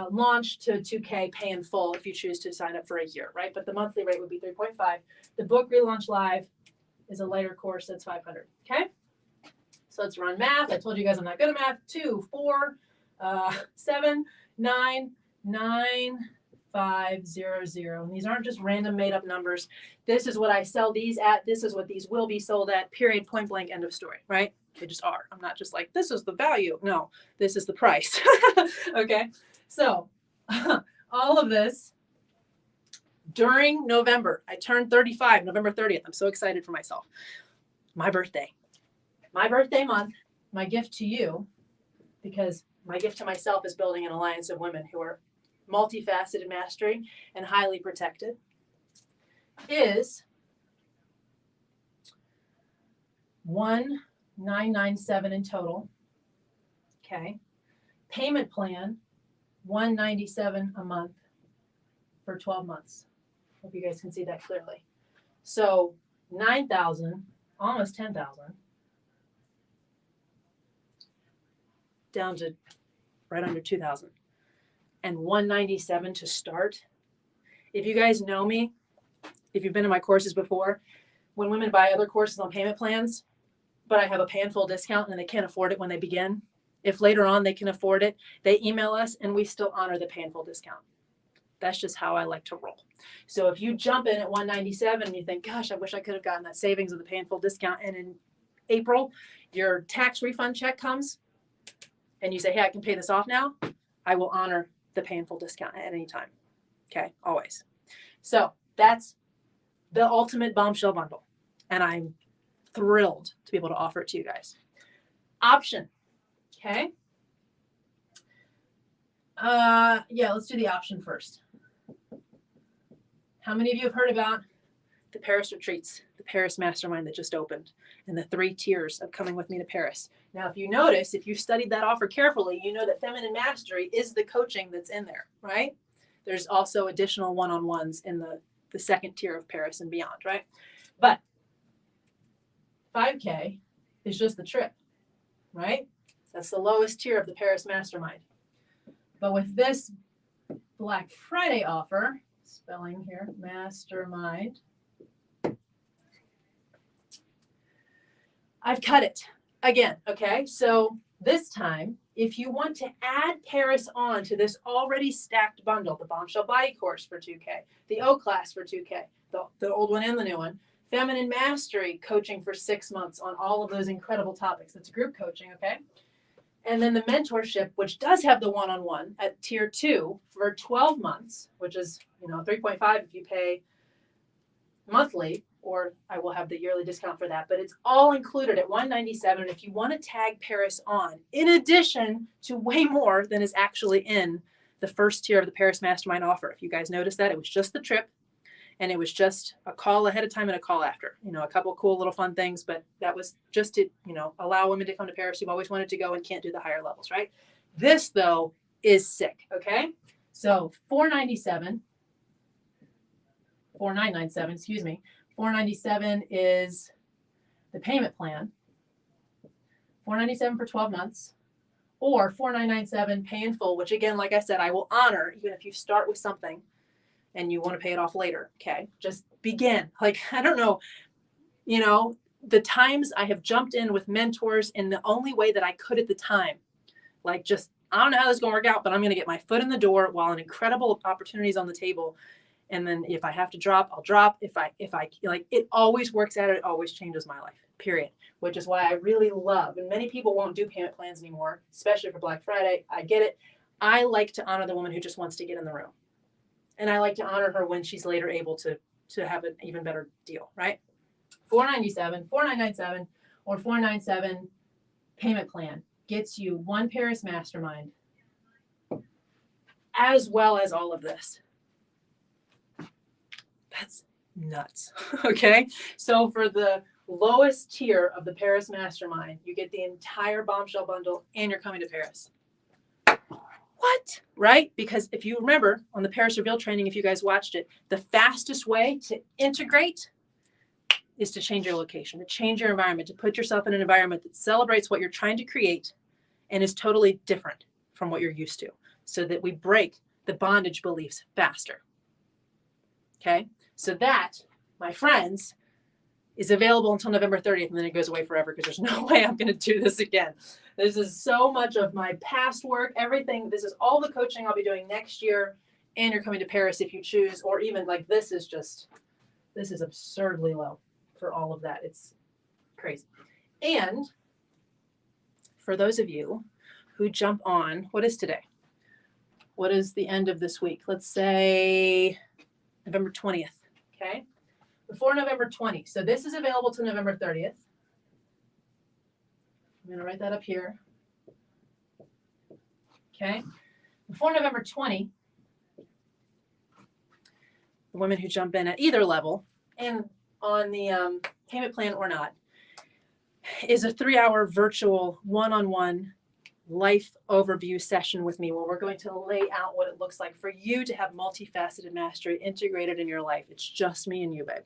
launched to 2K, pay in full if you choose to sign up for a year, right? But the monthly rate would be 3.5. The book relaunch live is a lighter course that's 500. Okay, so let's run math. I told you guys I'm not good at math. 2, 4, 7, 9, 9, 5, 0, 0. And these aren't just random made up numbers. This is what I sell these at. This is what these will be sold at. Period. Point blank. End of story. Right? They just are. I'm not just like, this is the value. No, this is the price. Okay. So all of this during November. I turned 35, November 30th. I'm so excited for myself. My birthday month, my gift to you, because my gift to myself is building an alliance of women who are multifaceted, mastering, and highly protected, is $1,997 in total. Okay. Payment plan, $197 a month for 12 months. Hope you guys can see that clearly. So $9,000, almost $10,000, down to right under $2,000, and $197 to start. If you guys know me, if you've been in my courses before, when women buy other courses on payment plans, but I have a pay in full discount and they can't afford it when they begin, if later on they can afford it, they email us and we still honor the pay in full discount. That's just how I like to roll. So if you jump in at 197 and you think, gosh, I wish I could have gotten that savings of the pay in full discount, and in April, your tax refund check comes and you say, hey, I can pay this off now, I will honor the pay in full discount at any time. Okay, always. So that's the ultimate Bombshell bundle. And I'm thrilled to be able to offer it to you guys. Option. Okay. Yeah, let's do the option first. How many of you have heard about the Paris retreats, the Paris mastermind that just opened, and the 3 tiers of coming with me to Paris? Now, if you notice, if you studied that offer carefully, you know that Feminine Mastery is the coaching that's in there, right? There's also additional one-on-ones in the second tier of Paris and beyond, right? But 5K is just the trip, right? That's the lowest tier of the Paris mastermind. But with this Black Friday offer, spelling here, mastermind, I've cut it again, okay? So this time, if you want to add Paris on to this already stacked bundle, the Bombshell Body Course for 2K, the O Class for 2K, the old one and the new one, Feminine Mastery coaching for 6 months on all of those incredible topics. That's group coaching, okay? And then the mentorship, which does have the one-on-one at tier 2 for 12 months, which is, 3.5 if you pay monthly, or I will have the yearly discount for that, but it's all included at $197. And if you want to tag Paris on, in addition to way more than is actually in the first tier of the Paris Mastermind offer. If you guys noticed that, it was just the trip, and it was just a call ahead of time and a call after. A couple of cool little fun things, but that was just to, allow women to come to Paris who've always wanted to go and can't do the higher levels, right? This, though, is sick, okay? So $497, excuse me. $497 is the payment plan. $497 for 12 months, or $497 pay in full, which again, like I said, I will honor even if you start with something and you want to pay it off later. Okay. Just begin. Like, I don't know, the times I have jumped in with mentors in the only way that I could at the time, like just, I don't know how this is going to work out, but I'm going to get my foot in the door while an incredible opportunity is on the table. And then if I have to drop, I'll drop. If I like, it always works out. It always changes my life, period. Which is why I really love, and many people won't do payment plans anymore, especially for Black Friday. I get it. I like to honor the woman who just wants to get in the room. And I like to honor her when she's later able to have an even better deal, right? $497, $497, or $497 payment plan gets you one Paris mastermind, as well as all of this. That's nuts. Okay. So for the lowest tier of the Paris mastermind, you get the entire Bombshell bundle and you're coming to Paris. What? Right? Because if you remember on the Paris Reveal training, if you guys watched it, the fastest way to integrate is to change your location, to change your environment, to put yourself in an environment that celebrates what you're trying to create and is totally different from what you're used to, so that we break the bondage beliefs faster. Okay. So that, my friends, is available until November 30th, and then it goes away forever because there's no way I'm going to do this again. This is so much of my past work, everything. This is all the coaching I'll be doing next year, and you're coming to Paris if you choose, or even like this is absurdly low for all of that. It's crazy. And for those of you who jump on, what is today? What is the end of this week? Let's say November 20th. Okay, before November 20. So this is available to November 30th. I'm going to write that up here. Okay, before November 20, the women who jump in at either level and on the payment plan or not is a 3-hour virtual one-on-one life overview session with me where we're going to lay out what it looks like for you to have multifaceted mastery integrated in your life. It's just me and you, babe.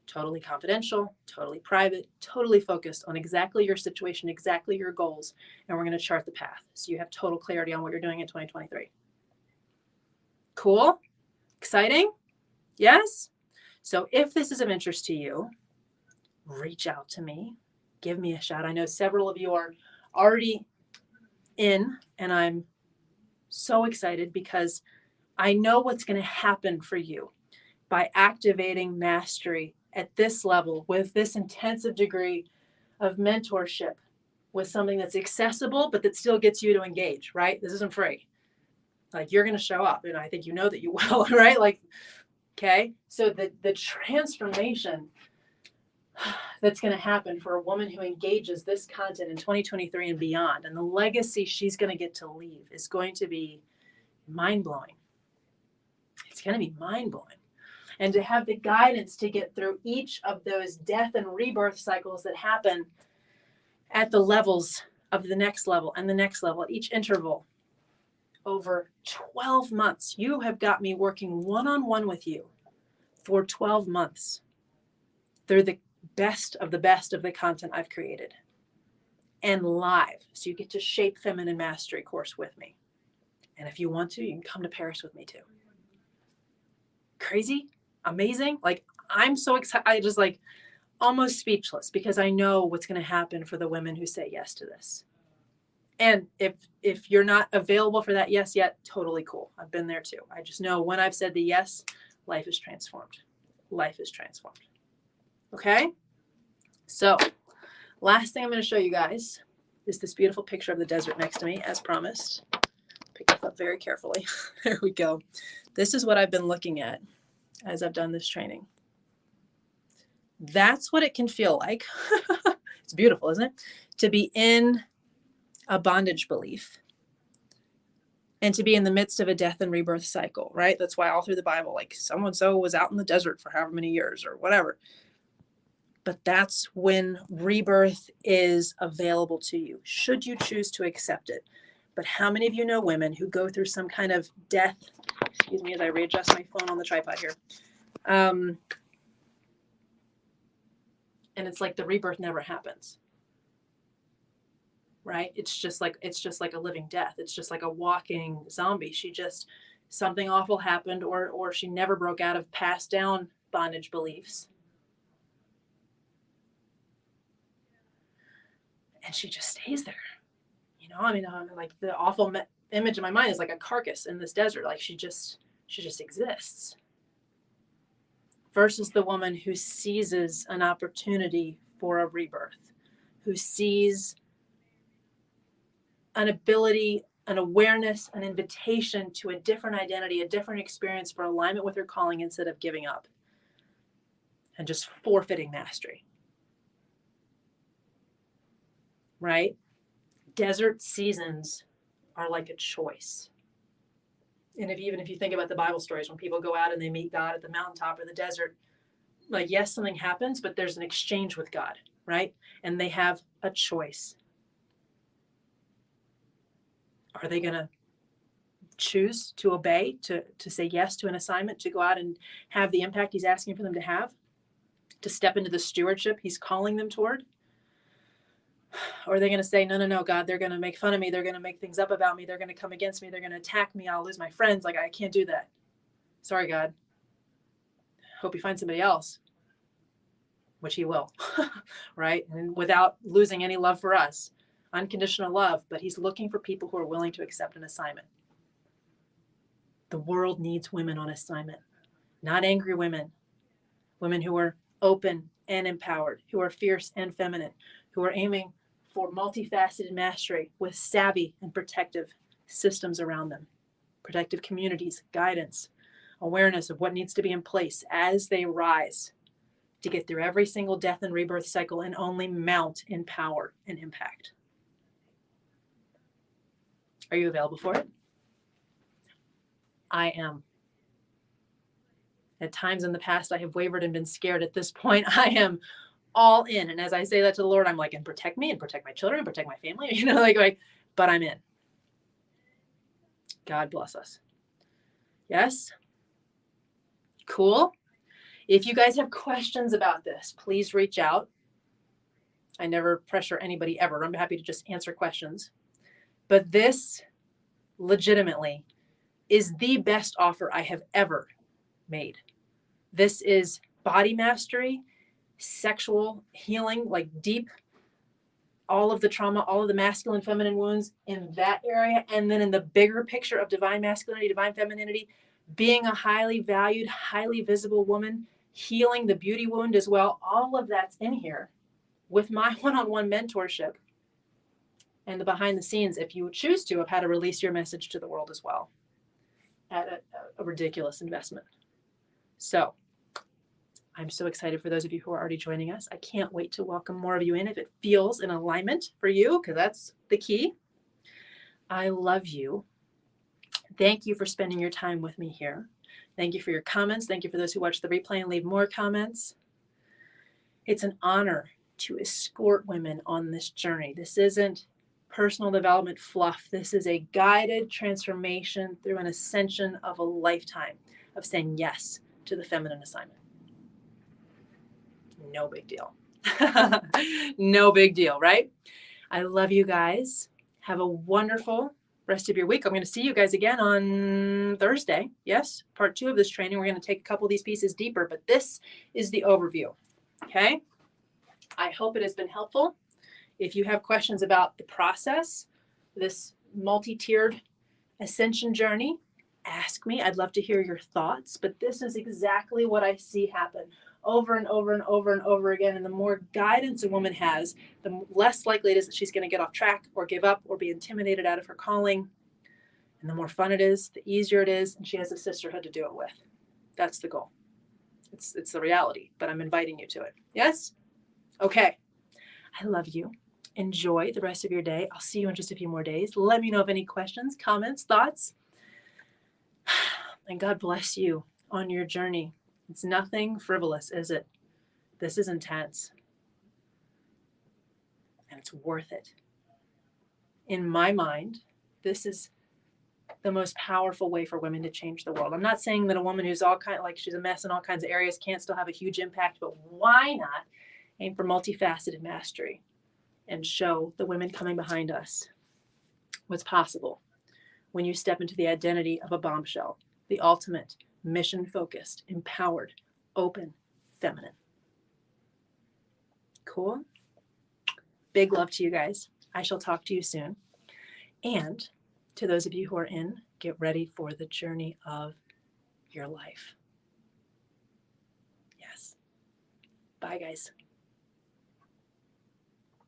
Totally confidential, totally private, totally focused on exactly your situation, exactly your goals. And we're going to chart the path so you have total clarity on what you're doing in 2023. Cool? Exciting? Yes? So if this is of interest to you, reach out to me. Give me a shout. I know several of you are already in, and I'm so excited because I know what's going to happen for you by activating mastery at this level with this intensive degree of mentorship with something that's accessible, but that still gets you to engage, right? This isn't free. Like, you're going to show up, and I think you know that you will, right? Like, okay. So the transformation that's going to happen for a woman who engages this content in 2023 and beyond, and the legacy she's going to get to leave is going to be mind-blowing. It's going to be mind-blowing. And to have the guidance to get through each of those death and rebirth cycles that happen at the levels of the next level and the next level, at each interval, over 12 months. You have got me working one-on-one with you for 12 months. They're the best of the content I've created, and live. So you get to shape Feminine Mastery course with me. And if you want to, you can come to Paris with me too. Crazy, amazing. Like, I'm so excited. I just like almost speechless because I know what's going to happen for the women who say yes to this. And if you're not available for that yes yet, totally cool. I've been there too. I just know when I've said the yes, life is transformed. Life is transformed. Okay? So, last thing I'm going to show you guys is this beautiful picture of the desert next to me, as promised. Pick this up very carefully. There we go. This is what I've been looking at as I've done this training. That's what it can feel like. It's beautiful, isn't it? To be in a bondage belief and to be in the midst of a death and rebirth cycle, right? That's why all through the Bible, like, so-and-so was out in the desert for however many years or whatever. But that's when rebirth is available to you, should you choose to accept it. But how many of you know women who go through some kind of death? Excuse me as I readjust my phone on the tripod here. And it's like the rebirth never happens. Right? It's just like a living death. It's just like a walking zombie. Something awful happened, or she never broke out of passed down bondage beliefs. And she just stays there. You know, I mean, like, the awful image in my mind is like a carcass in this desert. Like, she just exists. Versus the woman who seizes an opportunity for a rebirth, who sees an ability, an awareness, an invitation to a different identity, a different experience for alignment with her calling instead of giving up and just forfeiting mastery. Right? Desert seasons are like a choice. And even if you think about the Bible stories, when people go out and they meet God at the mountaintop or the desert, like, yes, something happens, but there's an exchange with God, right? And they have a choice. Are they going to choose to obey, to say yes to an assignment, to go out and have the impact he's asking for them to have, to step into the stewardship he's calling them toward? Or are they going to say, no, God, they're going to make fun of me. They're going to make things up about me. They're going to come against me. They're going to attack me. I'll lose my friends. Like, I can't do that. Sorry, God. Hope you find somebody else, which he will, right? And without losing any love for us, unconditional love, but he's looking for people who are willing to accept an assignment. The world needs women on assignment, not angry women, women who are open and empowered, who are fierce and feminine, who are aiming for multifaceted mastery with savvy and protective systems around them, protective communities, guidance, awareness of what needs to be in place as they rise to get through every single death and rebirth cycle and only mount in power and impact. Are you available for it? I am. At times in the past, I have wavered and been scared. At this point, I am all in. And as I say that to the Lord, I'm like, and protect me and protect my children and protect my family, you know, like, but I'm in. God bless us. Yes? Cool. If you guys have questions about this, please reach out. I never pressure anybody ever. I'm happy to just answer questions. But this legitimately is the best offer I have ever made. This is body mastery, sexual healing, like deep, all of the trauma, all of the masculine, feminine wounds in that area. And then in the bigger picture of divine masculinity, divine femininity, being a highly valued, highly visible woman, healing the beauty wound as well. All of that's in here with my one-on-one mentorship and the behind the scenes, if you choose to, of how to release your message to the world as well at a ridiculous investment. So I'm so excited for those of you who are already joining us. I can't wait to welcome more of you in if it feels in alignment for you, because that's the key. I love you. Thank you for spending your time with me here. Thank you for your comments. Thank you for those who watch the replay and leave more comments. It's an honor to escort women on this journey. This isn't personal development fluff. This is a guided transformation through an ascension of a lifetime of saying yes to the feminine assignment. No big deal. No big deal, right? I love you guys. Have a wonderful rest of your week. I'm going to see you guys again on Thursday. Yes, part 2 of this training. We're going to take a couple of these pieces deeper, but this is the overview. Okay? I hope it has been helpful. If you have questions about the process, this multi-tiered ascension journey, ask me. I'd love to hear your thoughts, but this is exactly what I see happen over and over and over and over again. And the more guidance a woman has, the less likely it is that she's going to get off track or give up or be intimidated out of her calling. And the more fun it is, the easier it is, and she has a sisterhood to do it with. That's the goal. It's the reality, but I'm inviting you to it. Yes? Okay. I love you. Enjoy the rest of your day. I'll see you in just a few more days. Let me know of any questions, comments, thoughts. And God bless you on your journey. It's nothing frivolous, is it? This is intense. And it's worth it. In my mind, this is the most powerful way for women to change the world. I'm not saying that a woman who's she's a mess in all kinds of areas can't still have a huge impact, but why not aim for multifaceted mastery and show the women coming behind us what's possible when you step into the identity of a bombshell, the ultimate mission-focused, empowered, open, feminine. Cool? Big love to you guys. I shall talk to you soon. And to those of you who are in, get ready for the journey of your life. Yes. Bye, guys.